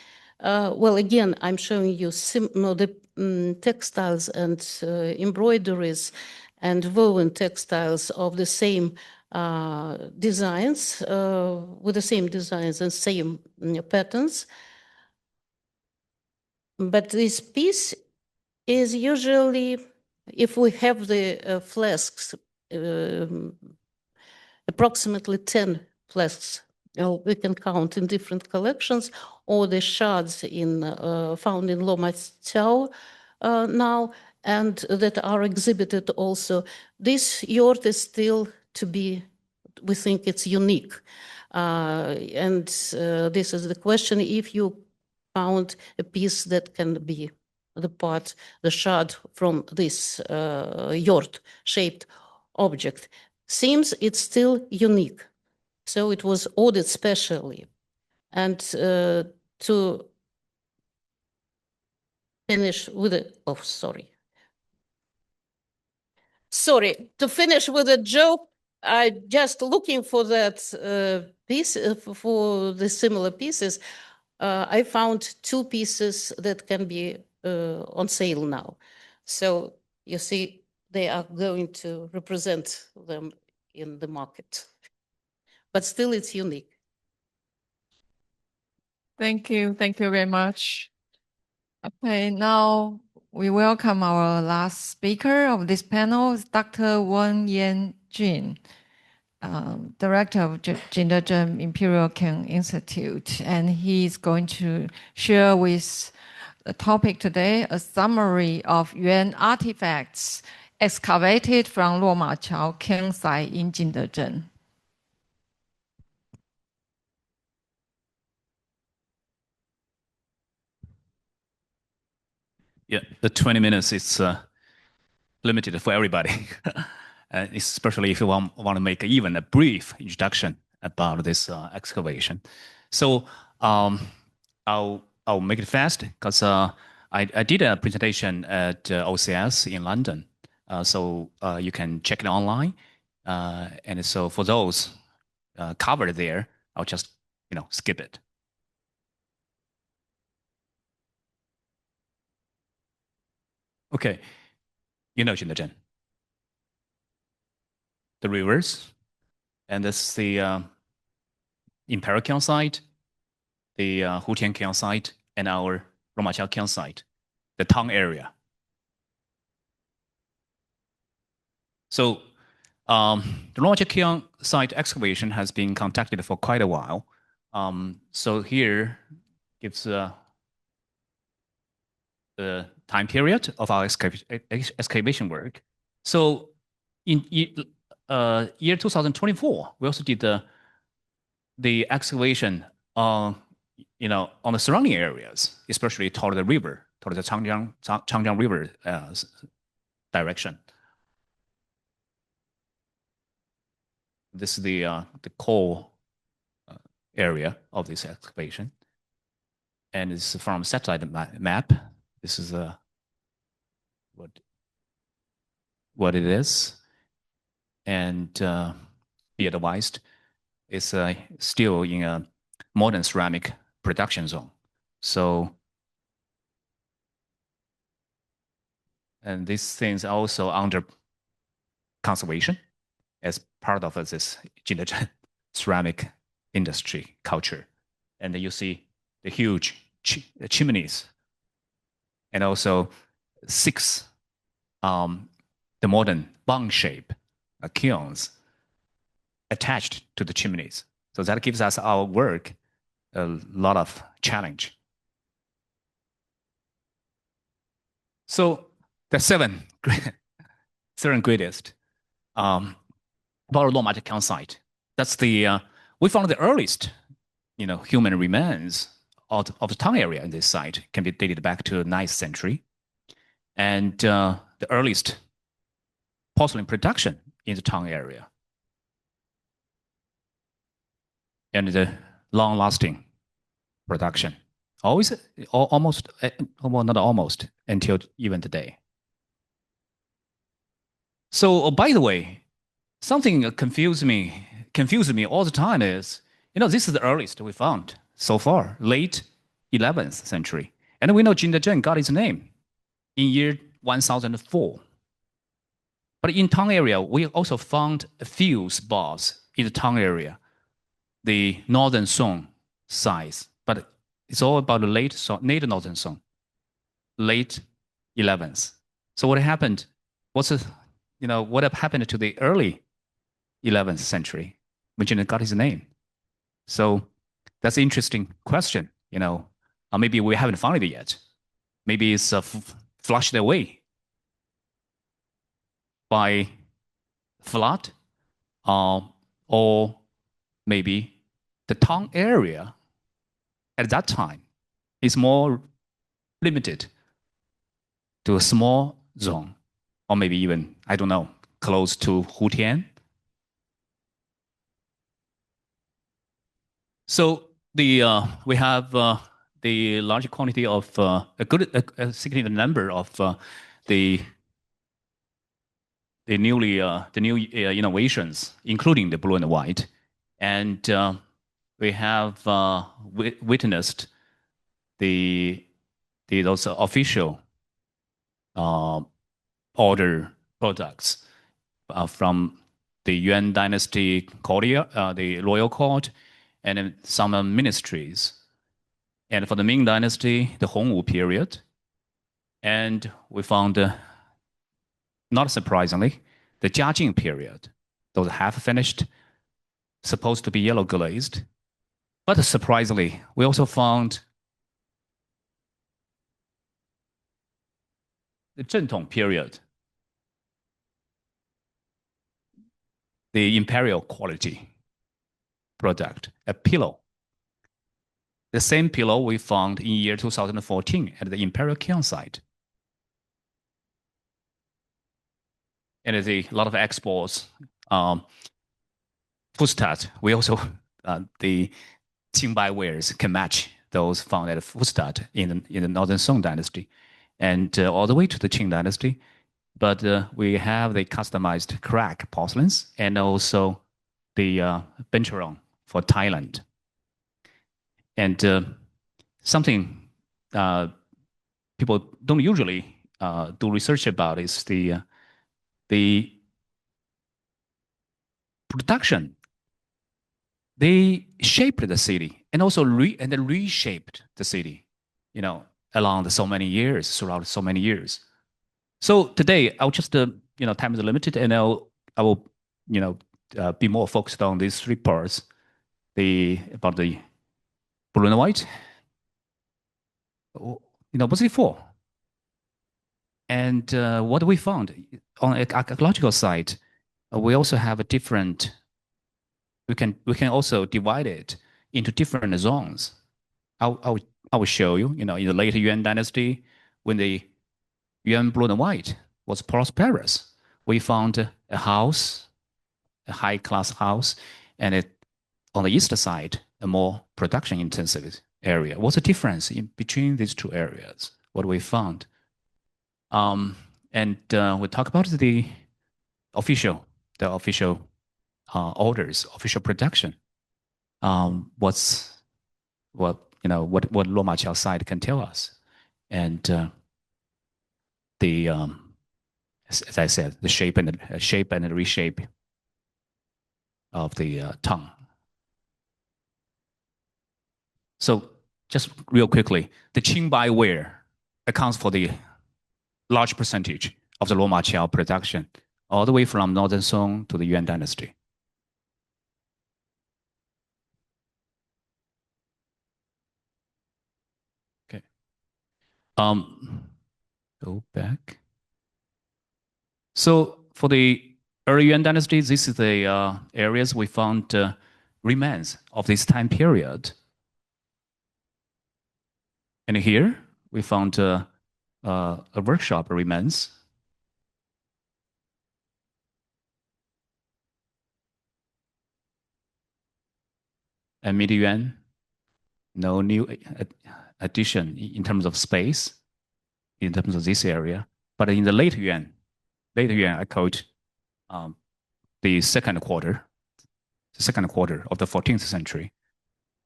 well, again, I'm showing you the textiles and embroideries and woven textiles of the same designs, with the same designs and same patterns. But this piece is usually, if we have the flasks, approximately 10 flasks, we can count in different collections, or the shards found in Loma Tchao now, and that are exhibited also. This yurt is still to be, we think it's unique. And this is the question, if you found a piece that can be the shard from this yurt-shaped object. Seems it's still unique. So it was ordered specially. And to finish with to finish with a joke, I just looking for that piece, for the similar pieces, I found 2 pieces that can be on sale now. So you see, they are going to represent them in the market. But still, it's unique. Thank you. Thank you very much. Okay, now we welcome our last speaker of this panel, Dr. Yuan Jin, Director of Jingdezhen Imperial Kiln Institute. And he's going to share with the topic today a summary of Yuan artifacts excavated from Loma Chao kiln site in Jingdezhen. Yeah, the 20 minutes is limited for everybody, especially if you want to make even a brief introduction about this excavation. So I'll make it fast because I did a presentation at OCS in London, so you can check it online. And so for those covered there, I'll just skip it. Okay, Jingdezhen, the rivers, and this is the Imperial kiln site, the Hutian Kiln site and our Romaqiao Kiln site, the town area. So the Romaqiao Kiln site excavation has been conducted for quite a while. So here gives the time period of our excavation work. So in year 2024, we also did the excavation on the surrounding areas, especially toward the river, toward the Changjiang River direction. This is the core area of this excavation, and it's from satellite map. This is what it is, and be advised, it's still in a modern ceramic production zone. So, and these things are also under conservation as part of this Jingdezhen ceramic industry culture. And then you see the huge chimneys, and also 6 the modern bung shape kilns attached to the chimneys. So that gives us our work a lot of challenge. So the 7 greatest about Romaqiao Kiln site. That's the we found the earliest human remains of the town area in this site can be dated back to the 9th century, and the earliest porcelain production in the town area, and the long-lasting production, always almost, well, not almost, until even today. So, by the way, something confuses me all the time is, this is the earliest we found so far, late 11th century. And we know Jingdezhen got its name in year 1004. But in town area, we also found a few spots in the town area, the Northern Song size, but it's all about the late Northern Song, late 11th. So what happened? What happened to the early 11th century, which got his name? So that's an interesting question. Maybe we haven't found it yet. Maybe it's flushed away by flood, or maybe the town area at that time is more limited to a small zone, or maybe even, I don't know, close to Hutian. So we have the large quantity of a significant number of the new innovations, including the blue and white, and we have witnessed those official order products from the Yuan dynasty courtier, the royal court, and some ministries. And for the Ming dynasty, the Hongwu period. And we found, not surprisingly, the Jiajing period, those half-finished, supposed to be yellow glazed. But surprisingly, we also found the Zhentong period, the Imperial quality product, a pillow. The same pillow we found in year 2014 at the Imperial Kiln site. And there's a lot of exports. Fustadt, we also, the Qingbai wares can match those found at Fustadt in the Northern Song dynasty, and all the way to the Qing dynasty. But we have the customized crack porcelains and also the Bencherong for Thailand. And something people don't usually do research about is the production they shaped the city and also reshaped the city, along so many years, throughout so many years. So today, I'll just, time is limited, and I will, be more focused on these three parts: about the blue and white, what's it for, and what we found on the archaeological side. We also have a different. We can also divide it into different zones. I will show you. In the later Yuan dynasty, when the Yuan blue and white was prosperous, we found a house, a high-class house, and on the east side, a more production-intensive area. What's the difference between these two areas? What we found, and we talk about the official orders, official production. What Loma Chao side can tell us, and as I said, the shape and the reshape of the tongue. So just real quickly, the Qingbai ware accounts for the large percentage of the Loma Chao production, all the way from Northern Song to the Yuan dynasty. Okay. Go back. So for the early Yuan dynasty, this is the areas we found remains of this time period. And here we found a workshop remains. And mid-Yuan, no new addition in terms of space, in terms of this area. But in the late Yuan, I quote the second quarter of the 14th century.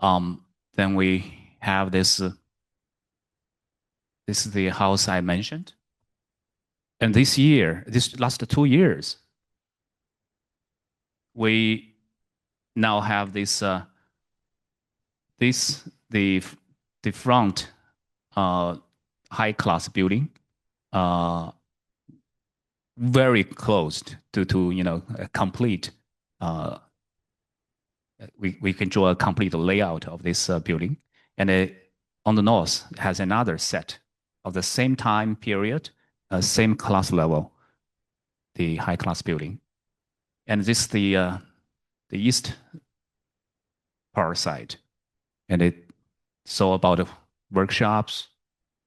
Then we have this. This is the house I mentioned. And this last 2 years, we now have this, the front high-class building, very close to a complete. We can draw a complete layout of this building, and on the north has another set of the same time period, same class level, the high-class building, and this is the east part side, and it saw about workshops,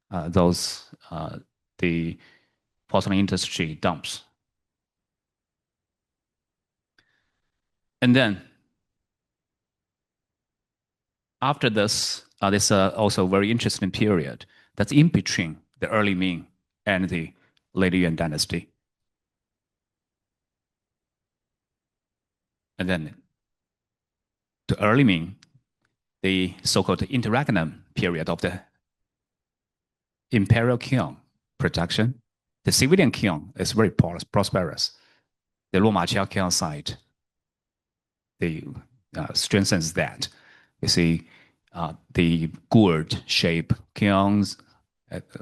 the porcelain industry dumps, and then after this, this also very interesting period that's in between the early Ming and the later Yuan dynasty. And then to early Ming, the so-called interregnum period of the Imperial kiln production. The civilian kiln is very prosperous. The Loma Chao kiln site, strengthens that. You see the gourd-shaped kilns,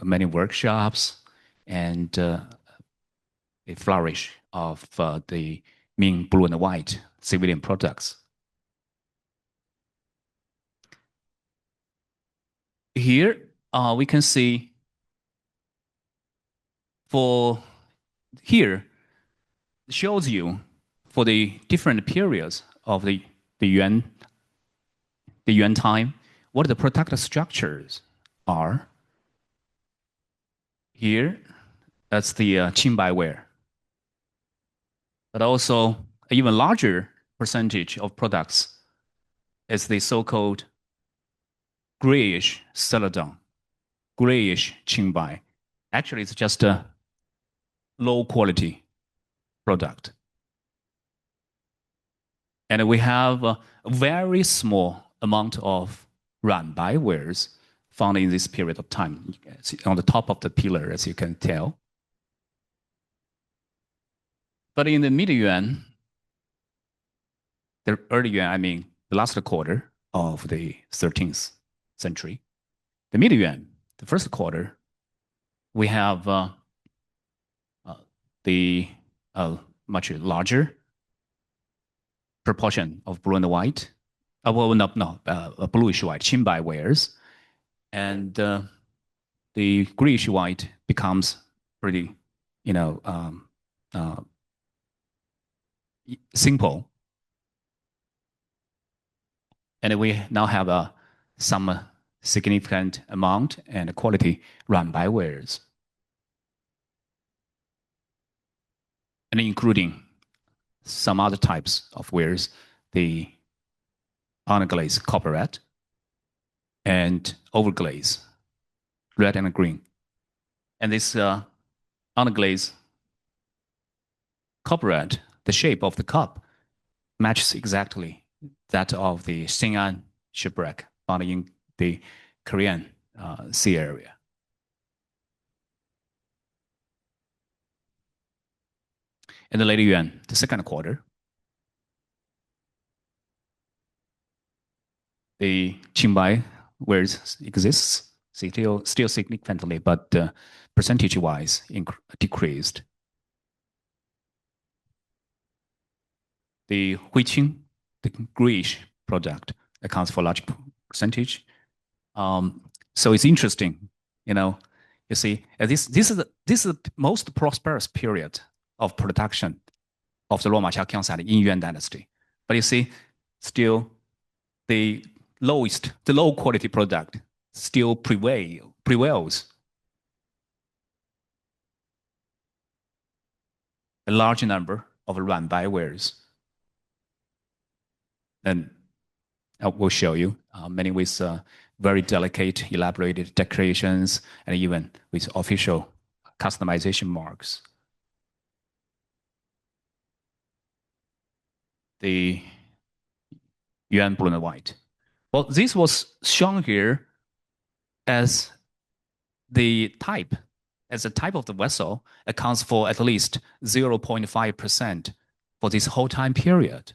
many workshops, and a flourish of the Ming blue and white civilian products. Here we can see shows you for the different periods of the Yuan time, what the product structures are. Here, that's the Qingbai ware. But also, an even larger percentage of products is the so-called grayish celadon, grayish Qingbai. Actually, it's just a low-quality product. And we have a very small amount of Ranbai wares found in this period of time. On the top of the pillar, as you can tell. But in the mid-Yuan, the early Yuan, the last quarter of the 13th century. The mid-Yuan, the first quarter, we have the much larger proportion of blue and white, bluish white, Qinbai wares, and the greenish white becomes pretty, simple. And we now have some significant amount and quality Yuanbai wares, and including some other types of wares, the underglaze copper red and overglaze red and green. And this underglaze copper red, the shape of the cup matches exactly that of the Xing'an shipwreck found in the Korean Sea area. In the later Yuan, the second quarter, the Qinbai wares exists still significantly, but percentage-wise decreased. The Huiqing, the greyish product, accounts for a large percentage. So it's interesting, you see, this is the most prosperous period of production of the Roma Qiaqiang in Yuan dynasty. But you see, still the low quality product still prevails. A large number of Yuanbai wares. And I will show you many with very delicate, elaborated decorations, and even with official customization marks. The Yuan blue and white. Well, this was shown here as the type of the vessel accounts for at least 0.5% for this whole time period.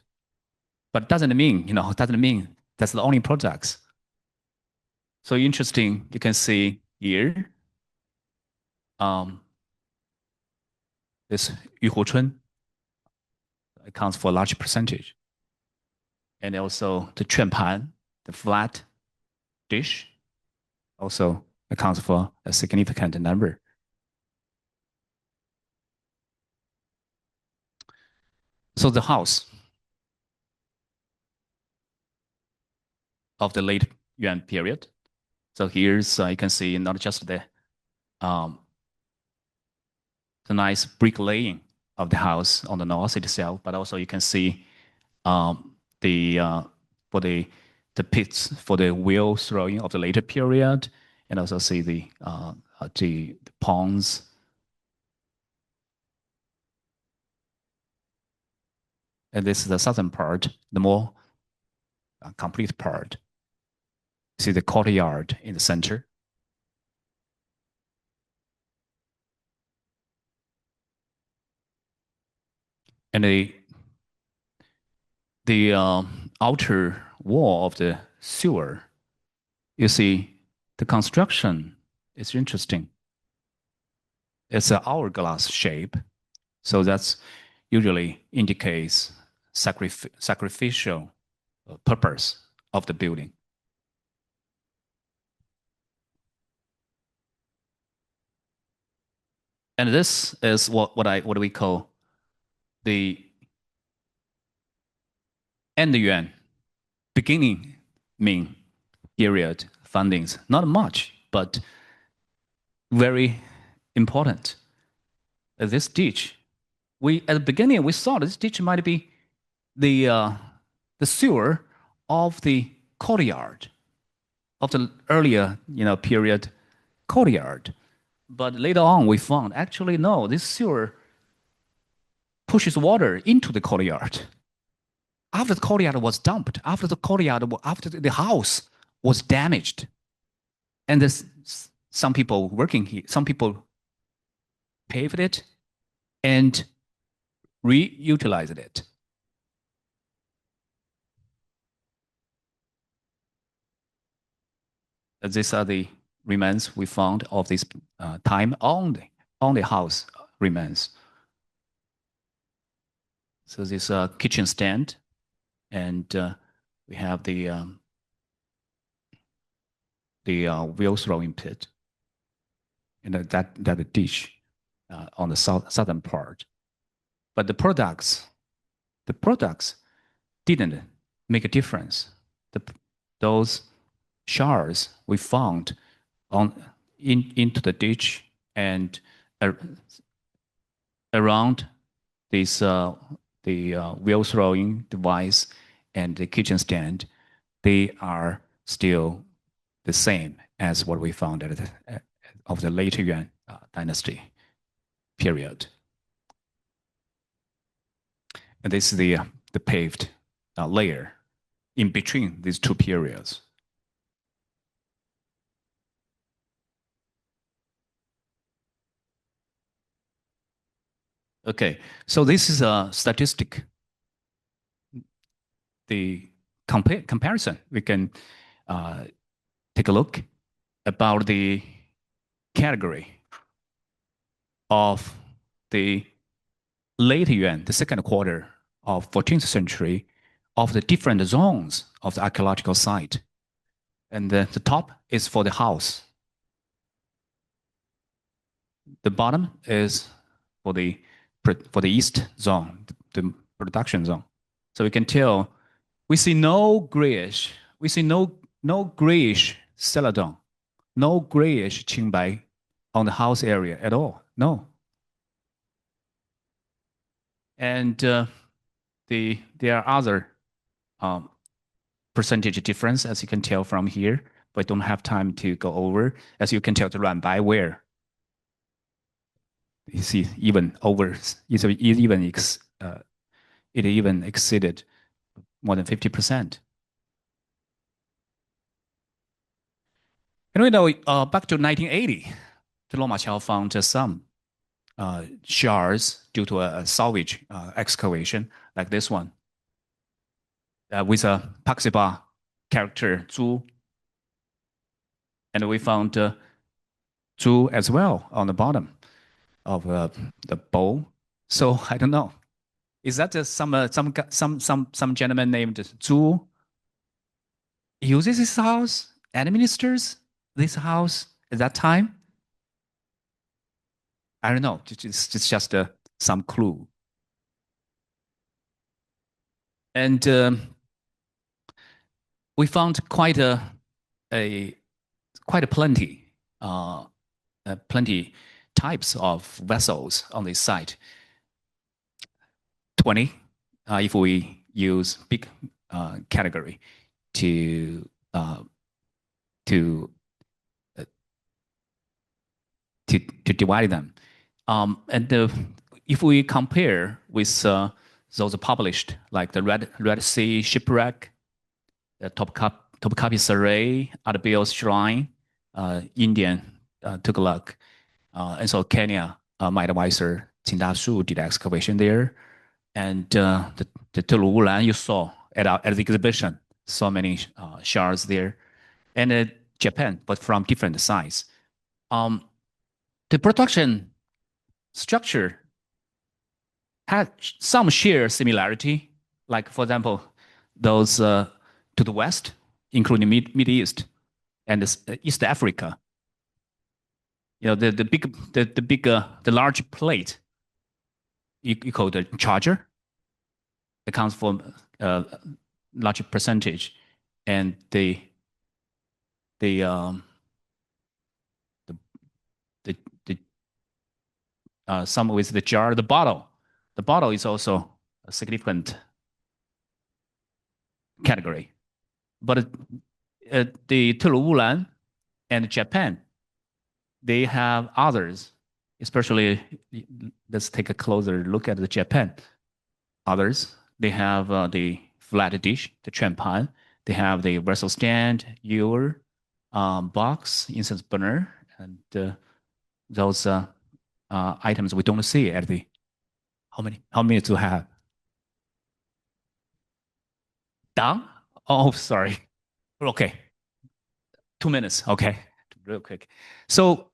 But doesn't mean that's the only products. So interesting, you can see here, this Yuhuchun accounts for a large percentage. And also the Quanpan, the flat dish, also accounts for a significant number. So the house of the late Yuan period. So here's you can see not just the nice brick laying of the house on the north itself, but also you can see for the pits for the wheel throwing of the later period, and also see the ponds. And this is the southern part, the more complete part. See the courtyard in the center. And the outer wall of the sewer, you see the construction is interesting. It's an hourglass shape. So that's usually indicates sacrificial purpose of the building. And this is what we call the end Yuan beginning Ming period fundings. Not much, but very important. This ditch, at the beginning we thought this ditch might be the sewer of the courtyard of the earlier period courtyard. But later on, we found actually no, this sewer pushes water into the courtyard. After the courtyard was dumped, after the house was damaged, and some people working here, some people paved it and reutilized it. These are the remains we found of this time on the house remains. So this kitchen stand, and we have the wheel throwing pit, and that dish on the southern part. But the products didn't make a difference. Those shards we found into the ditch and around this the wheel throwing device and the kitchen stand, they are still the same as what we found of the later Yuan dynasty period. And this is the paved layer in between these two periods. Okay, so this is a statistic. The comparison, we can take a look about the category of the late Yuan, the second quarter of 14th century, of the different zones of the archaeological site. And the top is for the house. The bottom is for the east zone, the production zone. So we can tell we see no grayish celadon, no grayish qingbai on the house area at all. No. And there are other percentage difference, as you can tell from here, but don't have time to go over. As you can tell, the Ruanbai where you see it even exceeded more than 50%. And we know back to 1980, the Loma Chao found some shards due to a salvage excavation like this one with a Paxiba character Zhu. And we found Zhu as well on the bottom of the bowl. So I don't know. Is that some gentleman named Zhu uses his house, administers this house at that time? I don't know. It's just some clue. And we found quite a plenty types of vessels on this site. 20, if we use big category to divide them. And if we compare with those published, like the Red Sea Shipwreck, the Topkapi Saray, Arbil's Shrine, Indian took a look. And so Kenya, my advisor, Qingda did excavation there. And the Tulu Wulan you saw at the exhibition, so many shards there. And Japan, but from different size. The production structure had some sheer similarity, like for example, those to the west, including Middle East and East Africa. You know, the large plate you call the charger. Accounts for a large percentage, and some with the jar, the bottle. The bottle is also a significant category. But the Tulu Wulan and Japan, they have others, especially, let's take a closer look at the Japan. Others, they have the flat dish, the chuanpan. They have the vessel stand, ewer, box, incense burner, and those items we don't see at the, how many do you have? Down? Oh, sorry. Okay. 2 minutes, okay, real quick. So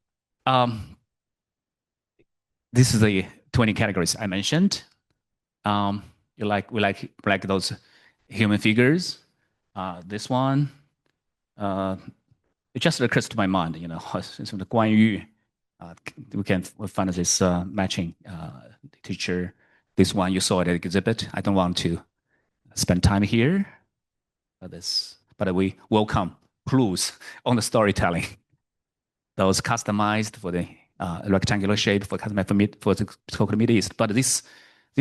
this is the 20 categories I mentioned. We like those human figures. This one, it just occurs to my mind, you know, the Guan Yu. We can find this matching teacher. This one you saw at the exhibit. I don't want to spend time here. But we welcome clues on the storytelling. Those customized for the rectangular shape for the Coconut Middle East. But this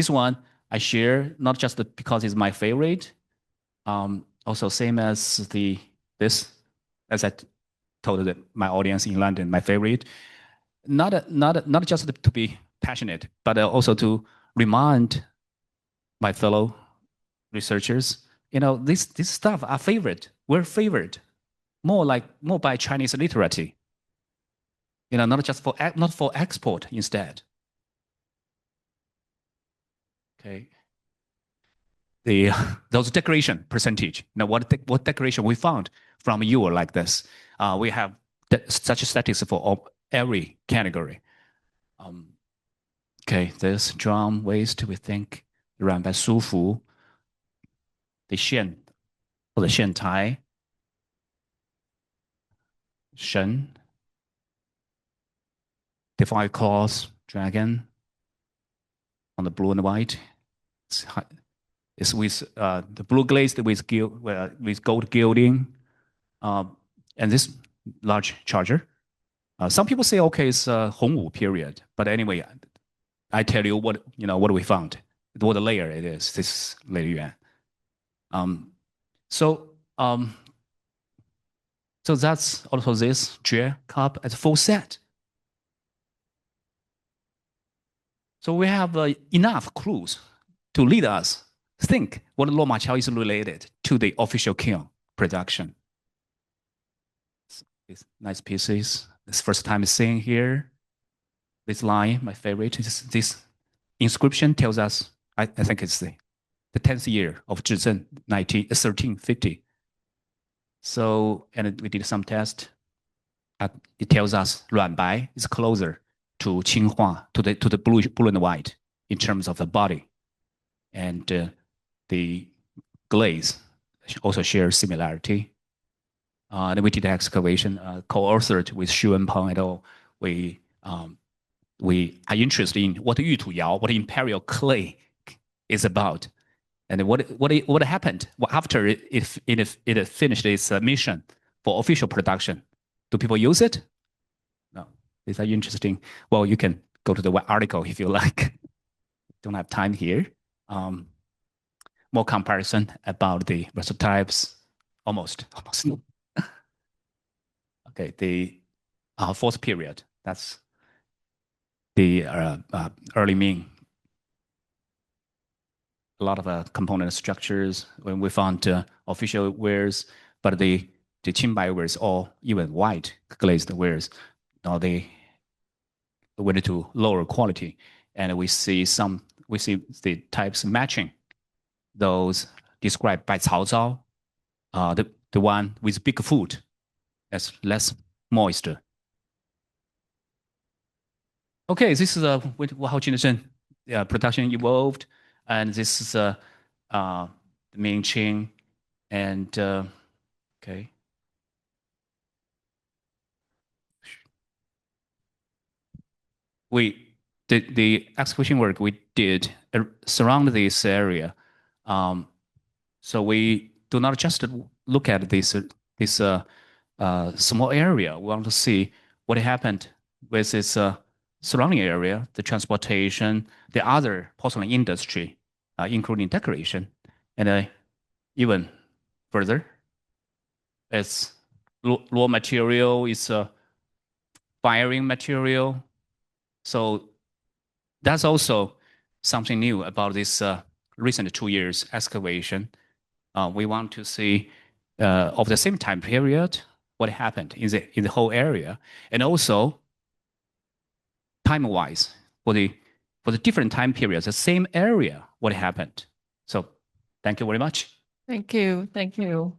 one I share not just because it's my favorite. Also same as this, as I told my audience in London, my favorite. Not just to be passionate, but also to remind my fellow researchers, you know, this stuff are favorite. We're favored more by Chinese literati. You know, not for export instead. Okay. Those decoration percentage. You know, what decoration we found from you are like this. We have such statistics for every category. Okay, this drum waist we think run by Su Fu. The Xian or the Xian Tai. Shen. The 5 claws dragon on the blue and white. It's with the blue glazed with gold gilding, and this large charger. Some people say, okay, it's Hongwu period, but anyway, I tell you what we found, what layer it is. This layer Yuan. So that's also this Jue cup as a full set. So we have enough clues to lead us think what Lo Ma Chao is related to the official Kiln production. These nice pieces. This first time seeing here. This line, my favorite, this inscription tells us, I think it's the 10th year of Jingdezhen, 1350. So, and we did some test. It tells us Ruan Bai is closer to Qinghua, to the blue and white in terms of the body. And the glaze also shares similarity. And we did excavation, co-authored with Xu Wenpeng et al. We are interested in what Yu Tu Yao, what Imperial clay is about, and what happened after it finished its mission for official production. Do people use it? No. These are interesting. Well, you can go to the article if you like. Don't have time here. More comparison about the types. Almost. Okay, the fourth period. That's the early Ming. A lot of component structures. When we found official wares, but the Qinbai wares all even white glazed wares. Now they went to lower quality, and we see the types matching those described by Cao Zhao. The one with big foot, that's less moist. Okay, this is how Jingdezhen production evolved, and this is the Mingqing, and okay. The excavation work we did surround this area, so we do not just look at this small area. We want to see what happened with this surrounding area, the transportation, the other porcelain industry, including decoration, and even further, it's raw material, it's firing material. So that's also something new about this recent 2 years excavation. We want to see of the same time period what happened in the whole area, and also time-wise for the different time periods, the same area what happened. So thank you very much. Thank you. Thank you.